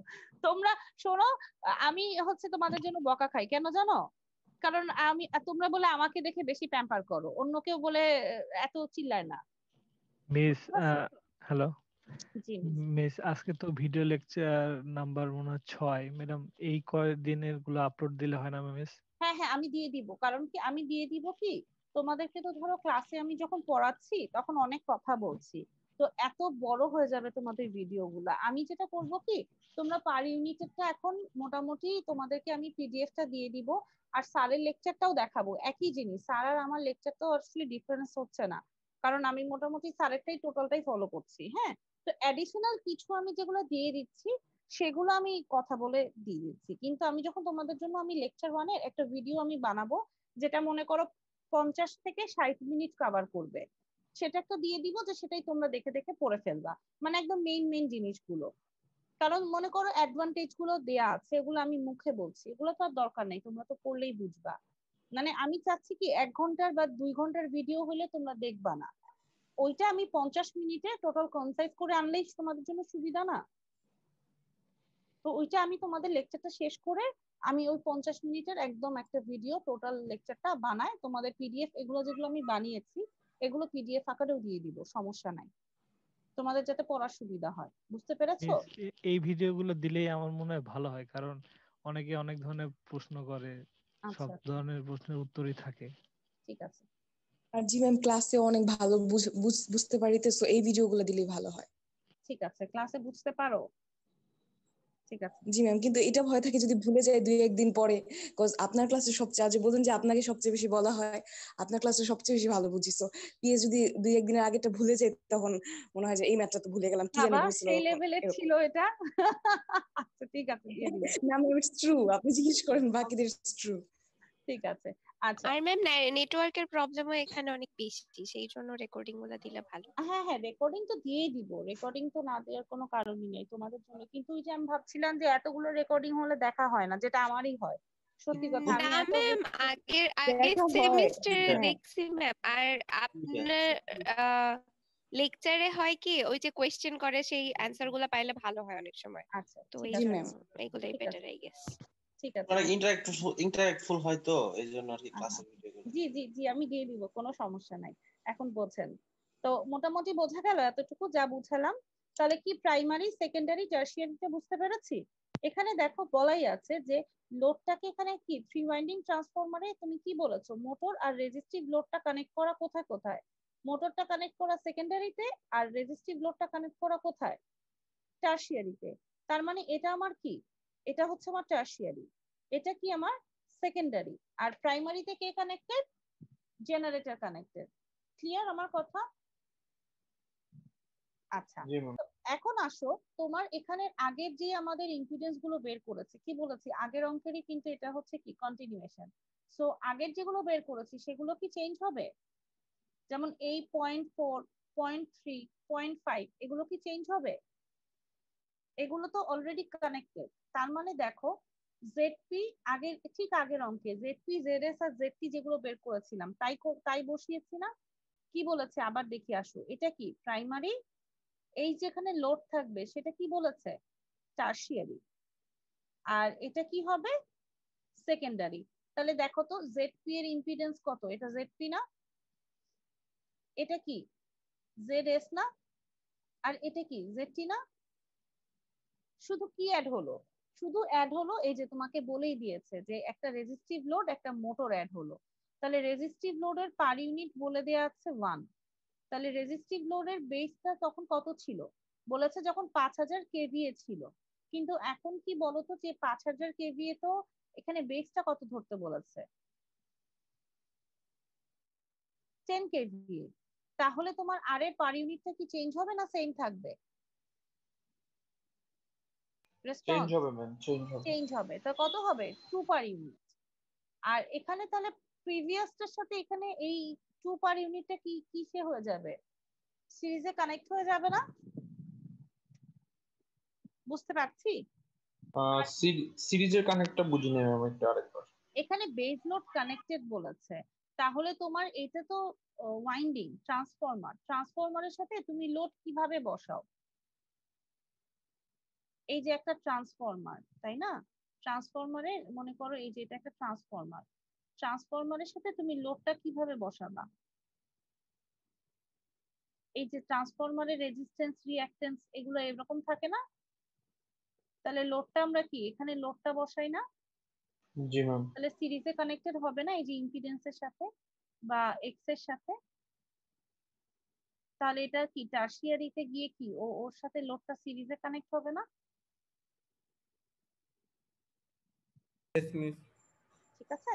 তোমরা শোনো, আমি তোমাদের জন্য বকা খাই কেন জানো? কারণ তোমরা বলে আমাকে দেখে বেশি প্যাম্পার করো, অন্য কেউ বলে এত চিল্লায় না। মিস হ্যালো জি মিস, আজকে তো ভিডিও লেকচার নাম্বার মনে হয় 6 ম্যাডাম, এই কয়দিনের গুলো আপলোড দিলে হয় না মিস? হ্যাঁ হ্যাঁ আমি দিয়ে দিব, কারণ কি আমি দিয়ে দিব কি, তোমাদেরকে তো ধরো ক্লাসে আমি যখন পড়াচ্ছি তখন অনেক কথা বলছি, তো এত বড় হয়ে যাবে তোমাদের ভিডিও গুলা। আমি যেটা করব কি, তোমরা পার ইউনিটেরটা এখন মোটামুটি তোমাদেরকে আমি পিডিএফটা দিয়ে দিব, আর স্যারের লেকচারটাও দেখাবো। একই জিনিস, স্যার আর আমার লেকচার তো আসলে ডিফারেন্স হচ্ছে না, কারণ আমি মোটামুটি স্যারেরটাই টোটালটাই ফলো করছি। হ্যাঁ, তো অ্যাডিশনাল কিছু আমি যেগুলো দিয়ে দিচ্ছি সেগুলো আমি কথা বলে দিয়ে দিচ্ছি, কিন্তু আমি যখন তোমাদের জন্য আমি লেকচার ওয়ানের একটা ভিডিও আমি বানাবো, যেটা মনে করো 50 থেকে 60 মিনিট কভার করবে, সেটা একটা দিয়ে দিব, যে সেটাই তোমরা দেখে দেখে পড়ে ফেলবা, মানে একদম মেইন জিনিসগুলো। কারণ মনে করো অ্যাডভান্টেজ গুলো দেয়া আছে, এগুলো আমি মুখে বলছি, এগুলো তো আর দরকার নেই, তোমরা তো পড়লেই বুঝবা। মানে আমি চাচ্ছি কি 1 ঘন্টার বা 2 ঘন্টার ভিডিও হলে তোমরা দেখবা না, ওইটা আমি 50 মিনিটে টোটাল কনসাইজ করে আনলেই তোমাদের জন্য সুবিধা না? তো ওইটা আমি তোমাদের লেকচারটা শেষ করে আমি ওই 50 মিনিটের একদম একটা ভিডিও টোটাল লেকচারটা বানায় তোমাদের পিডিএফ, এগুলো যেগুলো আমি বানিয়েছি এগুলো পিডিএফ আকারেও দিয়ে দিব, সমস্যা নাই, তোমাদের যাতে পড়ার সুবিধা হয়। বুঝতে পেরেছো? এই ভিডিওগুলো দিলেই আমার মনে হয় ভালো হয়, কারণ অনেকে অনেক ধরনের প্রশ্ন করে, সব আচ্ছা ধরনের প্রশ্নের উত্তরই থাকে। ঠিক আছে। আর জি ম্যাম ক্লাসে অনেক ভালো বুঝতে পারিতে, সো এই ভিডিওগুলো দিলেই ভালো হয়। ঠিক আছে, ক্লাসে বুঝতে পারো? ঠিক আছে জি ম্যাম, কিন্তু এটা ভয় থাকে যদি ভুলে যায় 2-1 দিন পরে, কজ আপনার ক্লাসে সবচেয়ে, আজ বলুন যে আপনাকে সবচেয়ে বেশি বলা হয়, আপনার ক্লাসে সবচেয়ে বেশি ভালো বুঝি, সো পিএ যদি 2-1 দিনের আগেটা ভুলে যায় তখন মনে হয় যে এই ম্যাথটা তো ভুলে গেলাম, কি জানি বাবা বলছিল সেই লেভেলের ছিল এটা? আচ্ছা ঠিক আছে দিয়ে দিব। না ম্যাম, ইটস ট্রু, আপনি জিজ্ঞেস করেন বাকিদের, ইটস ট্রু। ঠিক আছে আচ্ছা। আর ম্যাম নেটওয়ার্কের প্রবলেমও এখানে অনেক বেশি, সেই জন্য রেকর্ডিং গুলো দিলে ভালো। হ্যাঁ হ্যাঁ রেকর্ডিং তো দিয়েই দিব, রেকর্ডিং তো না দেওয়ার কোনো কারণই নেই তোমাদের জন্য, কিন্তু ওই যে আমি ভাবছিলাম যে এতগুলো রেকর্ডিং হলে দেখা হয় না, যেটা আমারই হয়, সত্যি কথা। আমি না এত ম্যাম, আগের দেখা হয়। সেমিস্টারে হ্যাঁ। দেখছি ম্যাম। আর আপনার লেকচারে হয় কি, ওই যে কোয়েশ্চেন করে সেই অ্যানসার গুলো পাইলে ভালো হয় অনেক সময়, আচ্ছা তো ঠিক এই জি আছে, জন্য ম্যাম। এগুলাই ঠিক বেটার আছে আই গেস। ঠিক আছে। মানে ইন্টারেক্টফুল হয় তো এইজন্য আর কি ক্লাসের ভিডিওগুলো। জি জি জি আমি দিয়ে দিব, কোনো সমস্যা নাই। এখন বোঝেন তো, মোটামুটি বোঝা গেল এতটুকু যা বুঝালাম। তাহলে কি প্রাইমারি সেকেন্ডারি টারশিয়ারিতে বুঝতে পেরেছি? এখানে দেখো বলাই আছে যে লোডটাকে এখানে কি থ্রি ওয়াইন্ডিং ট্রান্সফরমারে তুমি কি বলেছো, মোটর আর রেজিস্টিভ লোডটা কানেক্ট করা কোথায় কোথায়? মোটরটা কানেক্ট করা সেকেন্ডারিতে, আর রেজিস্টিভ লোডটা কানেক্ট করা কোথায়? টারশিয়ারিতে। তার মানে এটা আমার কি, এটা হচ্ছে আমার টারশিয়ারি, এটা কি আমার সেকেন্ডারি, আর প্রাইমারিতে কে কানেক্টেড? Generator connected. ক্লিয়ার আমার কথা? আচ্ছা জি ম্যাম। এখন আসো, তোমার এখানে আগের যে আমাদের ইম্পিডেন্স গুলো বের করেছে, কি বলেছি আগের অঙ্কেরই কিন্তু এটা হচ্ছে কি কন্টিনিউয়েশন, সো আগের যেগুলো বের করেছি সেগুলো কি চেঞ্জ হবে? যেমন এই 0.4, 0.3, 0.5 এগুলো কি চেঞ্জ হবে? এগুলো তো অলরেডি কানেক্টেড। তার মানে দেখো জেডপি আগের, ঠিক আগের অঙ্কে জেডপি জেডএস আর জেডটি যেগুলো বের করেছিলাম তাই বসিয়েছি না? কি বলেছে আবার দেখি আসো, এটা কি প্রাইমারি, এই যেখানে লোড থাকবে সেটা কি বলেছে টারশিয়ারি, আর এটা কি হবে সেকেন্ডারি। তাহলে দেখো তো জেডপি এর ইম্পিডেন্স কত, এটা জেডপি না, এটা কি জেড এস না, আর এটা কি জেডটি না, শুধু কি অ্যাড হলো, শুধু অ্যাড হলো এই যে তোমাকে বলেই দিয়েছে যে একটা রেজিস্টিভ লোড একটা মোটর অ্যাড হলো। তাহলে রেজিস্টিভ লোডের পার ইউনিট বলে দেওয়া আছে 1। তাহলে রেজিস্টিভ লোডের বেসটা তখন কত ছিল, বলেছে যখন 5000 কেভিএ ছিল, কিন্তু এখন কি বলতো যে 5000 কেভিএ তো এখানে বেসটা কত ধরতে বলেছে 10 কেভিএ। তাহলে তোমার আর এর পার ইউনিটটা কি চেঞ্জ হবে না সেম থাকবে? চেঞ্জ হবে ম্যাম, চেঞ্জ হবে। চেঞ্জ হবে, তো কত হবে 2 পার ইউনিট। আর এখানে তাহলে প্রিভিয়াসটার সাথে এখানে এই 2 পার ইউনিটটা কি কিসে হয়ে যাবে, সিরিজে কানেক্ট হয়ে যাবে না? বুঝতে পারছি? সিরিজের কানেক্টটা বুঝি নেই ম্যাম, একটু আরেকবার। এখানে বেজ লোড কানেক্টেড বলেছে, তাহলে তোমার এটা তো ওয়াইন্ডিং ট্রান্সফরমার, ট্রান্সফরমারের সাথে তুমি লোড কিভাবে বসাও, এই যে একটা ট্রান্সফরমার তাই না, ট্রান্সফরমারে মনে করো এই যে এটা একটা ট্রান্সফরমার, ট্রান্সফরমারের সাথে তুমি লোডটা কিভাবে বসাবা, এই যে ট্রান্সফরমারের রেজিস্ট্যান্স রিঅ্যাকট্যান্স এগুলো এরকম থাকে না, তাহলে লোডটা আমরা কি এখানে লোডটা বসাই না, জি ম্যাম। তাহলে সিরিজে কানেক্টেড হবে না এই যে ইম্পিডেন্সের সাথে বা এক্স এর সাথে, তাহলে এটা কি টারশিয়ারিতে গিয়ে কি ওর সাথে লোডটা সিরিজে কানেক্ট হবে না? ঠিক আছে,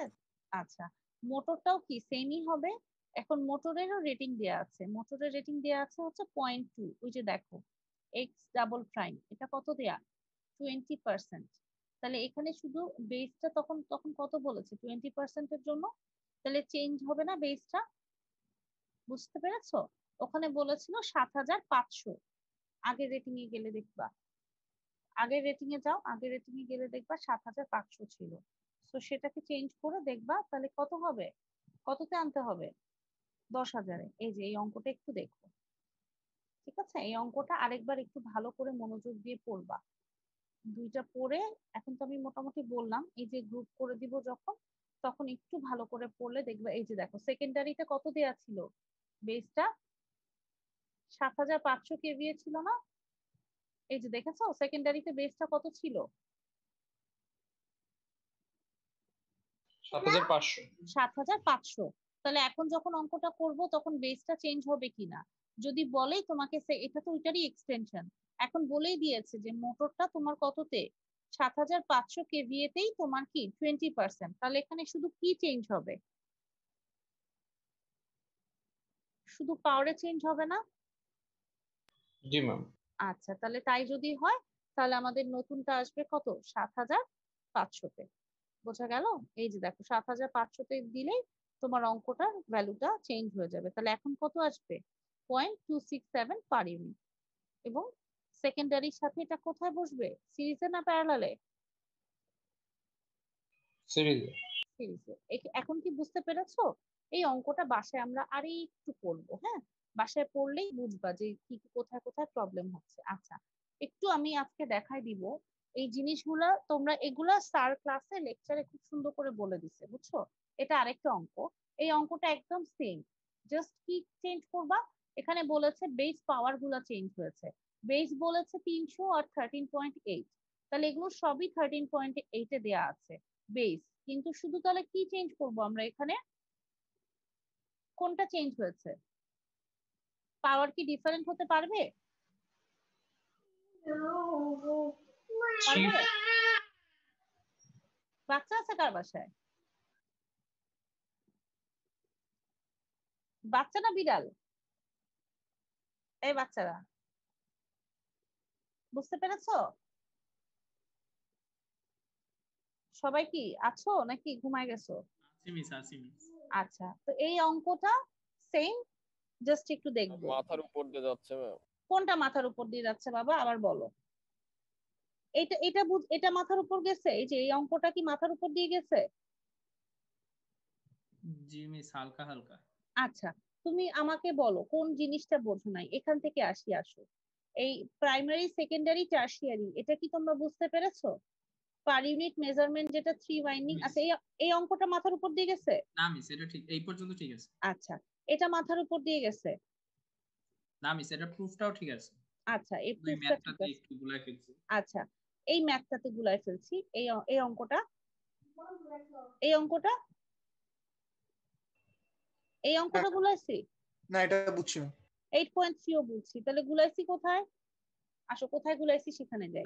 আচ্ছা মোটরটাও কি সেমই হবে। এখন মোটরেরও রেটিং দেয়া আছে, মোটরের রেটিং দেয়া আছে হচ্ছে 0.2, ওই যে দেখো এক্স ডাবল প্রাইম এটা কত দেয়া 20%। তাহলে এখানে শুধু বেসটা তখন তখন কত বলেছে 20%-এর জন্য, তাহলে চেঞ্জ হবে না বেসটা, বুঝতে পেরেছো? ওখানে বলেছিল 7500, আগের রেটিং এ গেলে দেখবা, আগের রেটিং এ যাও, আগের রেটিং এ গেলে দেখবা 7500 ছিল, তো সেটাকে চেঞ্জ করে দেখবা তাহলে কত হবে, কততে আনতে হবে 10,000-এ। এই যে এই অঙ্কটা একটু দেখো, ঠিক আছে? এই অঙ্কটা আরেকবার একটু ভালো করে মনোযোগ দিয়ে পড়বা, দুইটা পড়ে এখন তো আমি মোটামুটি বললাম, এই যে গ্রুপ করে দিব যখন তখন একটু ভালো করে পড়লে দেখবে, এই যে দেখো সেকেন্ডারিতে কত দেয়া ছিল, বেসটা 7500 কেভিএ ছিল না, এই যে দেখেছো সেকেন্ডারিতে বেসটা কত ছিল 7500। 7500। তাহলে এখন যখন অঙ্কটা করব তখন বেসটা চেঞ্জ হবে কিনা, যদি বলেই তোমাকে এটা তো ওইটারই এক্সটেনশন, এখন বলেই দিয়েছে যে মোটরটা তোমার কততে 7500 কেভিএ তেই তোমার কি 20%, তাহলে এখানে শুধু কি চেঞ্জ হবে, শুধু পাওয়ারে চেঞ্জ হবে না? জি ম্যাম। আচ্ছা তাহলে তাই যদি হয় তাহলে আমাদের নতুনটা আসবে কত 7500-তে, বোঝা গেল? এই যে দেখো 7500-তে দিলেই তোমার অঙ্কটার ভ্যালুটা চেঞ্জ হয়ে যাবে। তাহলে এখন কত আসবে 0.267 পার ইউনিট, এবং সেকেন্ডারির সাথে এটা কোথায় বসবে, সিরিজে না প্যারালালে? সিরিজে। সিরিজে। এখন কি বুঝতে পেরেছো? এই অঙ্কটা বাসায় আমরা আর একটু পড়বো, হ্যাঁ বাসায় পড়লেই বুঝবা যে কি কোথায় কোথায় প্রবলেম হচ্ছে। আচ্ছা একটু আমি আজকে দেখাই দিব এই জিনিসগুলা, তোমরা এগুলা স্যার ক্লাসে লেকচারে খুব সুন্দর করে বলে দিছে, বুঝছো? এটা আরেকটা অঙ্ক, এই অঙ্কটা একদম সেম, জাস্ট কি চেঞ্জ করবা, এখানে বলেছে বেস পাওয়ার গুলা চেঞ্জ হয়েছে, বেস বলেছে 300 আর 13.8, তাহলে এগুলো সবই 13.8-এ দেয়া আছে বেস, কিন্তু শুধু তাহলে কি চেঞ্জ করব আমরা এখানে, কোনটা চেঞ্জ হয়েছে, পাওয়ার কি ডিফারেন্ট হতে পারবে? পারবে? বাচ্চা আছে কার বাসায়, বাচ্চা না বিড়াল? এই বাচ্চারা বুঝতে পেরেছো? সবাই কি আছো নাকি ঘুমায় গেছো? আচ্ছা তো এই অঙ্কটা সেম, জাস্ট একটু দেখবো। মাথার উপর দিয়ে যাচ্ছে ম্যাম। কোনটা মাথার উপর দিয়ে যাচ্ছে বাবা আবার বলো, এটা এটা এটা মাথার উপর গেছে, এই যে এই অঙ্কটা কি মাথার উপর দিয়ে গেছে? জি মিস, হালকা হালকা। আচ্ছা তুমি আমাকে বলো কোন জিনিসটা বোঝো নাই, এখান থেকে আসো। এই প্রাইমারি, সেকেন্ডারি, টারশিয়ারি, এটা কি তোমরা বুঝতে পেরেছো? পার ইউনিট মেজারমেন্ট যেটা 3 ওয়াইন্ডিং আছে, এই অঙ্কটা মাথার উপর দিয়ে গেছে? না মিস, এটা ঠিক, এই পর্যন্ত ঠিক আছে। আচ্ছা, এটা মাথার উপর দিয়ে গেছে? না মিস, এটা প্রুফটাও ঠিক আছে। আচ্ছা, এই ওই প্রুফটা ঠিক ম্যাথটাতে আছে। একটু গুলাই ফেলছি। আচ্ছা, এই ম্যাথটাতে গুলাই ফেলছি। এই অঙ্কটা, এই অঙ্কটা, এই অঙ্কটা গুলাইছি না, এটা বুঝছি না। 8.3 ও বুঝছি, তাহলে গুলাইছি কোথায়? আসো, কোথায় গুলাইছি সেখানে যাই।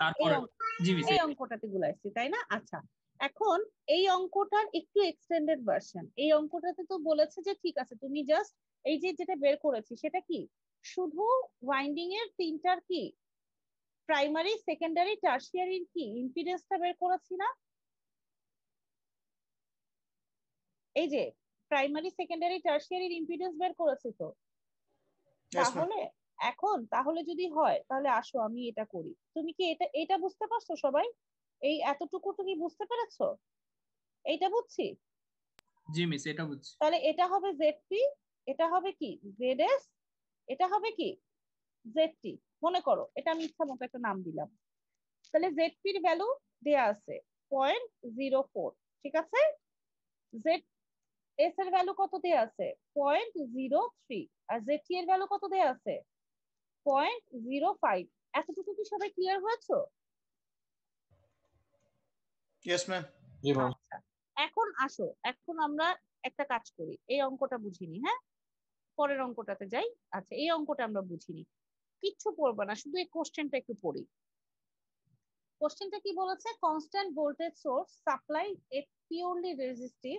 এই অঙ্কটাতে গুলাইছি, তাই না? আচ্ছা, এখন এই অঙ্কটার একটু এক্সটেন্ডেড ভার্সন। এই অঙ্কটাতে তো বলেছে যে ঠিক আছে, তুমি জাস্ট এই যে যেটা বের করেছি সেটা কি, শুধু ওয়াইন্ডিং এর তিনটার কি প্রাইমারি, সেকেন্ডারি, টারশিয়ারির কি ইম্পিডেন্সটা বের করেছি না? এই যে প্রাইমারি, সেকেন্ডারি, টারশিয়ারির ইম্পিডেন্স বের করেছি তো। তাহলে এখন তাহলে যদি হয় তাহলে আসো আমি এটা করি। তুমি কি এটা বুঝতে পারছো সবাই? এই এতটুকু তুমি বুঝতে পেরেছো? এইটা বুঝছি? জি মিস, এটা বুঝছি। তাহলে এটা হবে ZP, এটা হবে কি ZS, এটা হবে কি ZT। মনে করো এটা আমি ইচ্ছা মতো একটা নাম দিলাম। তাহলে ZP এর ভ্যালু দেয়া আছে 0.04, ঠিক আছে? ZS এর ভ্যালু কত দেয়া আছে? 0.03। আর ZT এর ভ্যালু কত দেয়া আছে? 0.05। এতটুকু কি সবাই ক্লিয়ার হয়েছে? Yes ma'am. জি ম্যাম। আচ্ছা, এখন আসো, এখন আমরা একটা কাজ করি। এই অঙ্কটা বুঝিনি, হ্যাঁ, পরের অঙ্কটাতে যাই। আচ্ছা, এই অঙ্কটা আমরা বুঝিনি, কিচ্ছু পড়বো না, শুধু এই কোশ্চেনটা একটু পড়ি। কোশ্চেনটা কি বলেছে? Constant voltage source supply a purely resistive,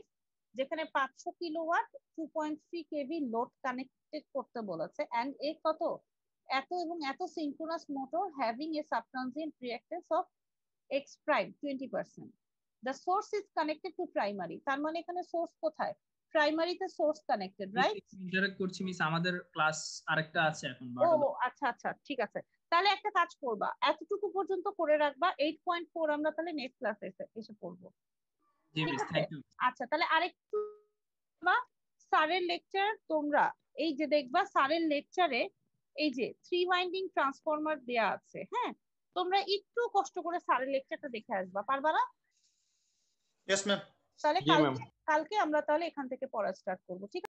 যেখানে 500 কিলোওয়াট 2.3 কেভি লোড কানেক্টেড করতে বলেছে, এন্ড এ কত এত এবং এত synchronous motor having a subtransient reactance of x prime 20%. The source is connected to primary. তার মানে এখানে সোর্স কোথায়? প্রাইমারিতে সোর্স কানেক্টেড, রাইট? ইন্টারেক্ট করছি মিস, আমাদের ক্লাস আরেকটা আছে এখন। ও আচ্ছা আচ্ছা, ঠিক আছে। তাহলে একটা কাজ করবা, এতটুকু পর্যন্ত করে রাখবা। 8.4 আমরা তাহলে নেক্সট ক্লাসে এসে পড়বো। জি মিস, থ্যাংক ইউ। আচ্ছা, তাহলে আরেকটু স্যারের লেকচার তোমরা এই যে দেখবা, স্যারের লেকচারে এই যে 3 ওয়াইন্ডিং ট্রান্সফরমার দেয়া আছে, হ্যাঁ, তোমরা একটু কষ্ট করে স্যারের লেকচারটা দেখে আসবা, পারবা না? Yes ma'am. তাহলে কালকে আমরা তাহলে এখান থেকে পড়া স্টার্ট করবো, ঠিক আছে?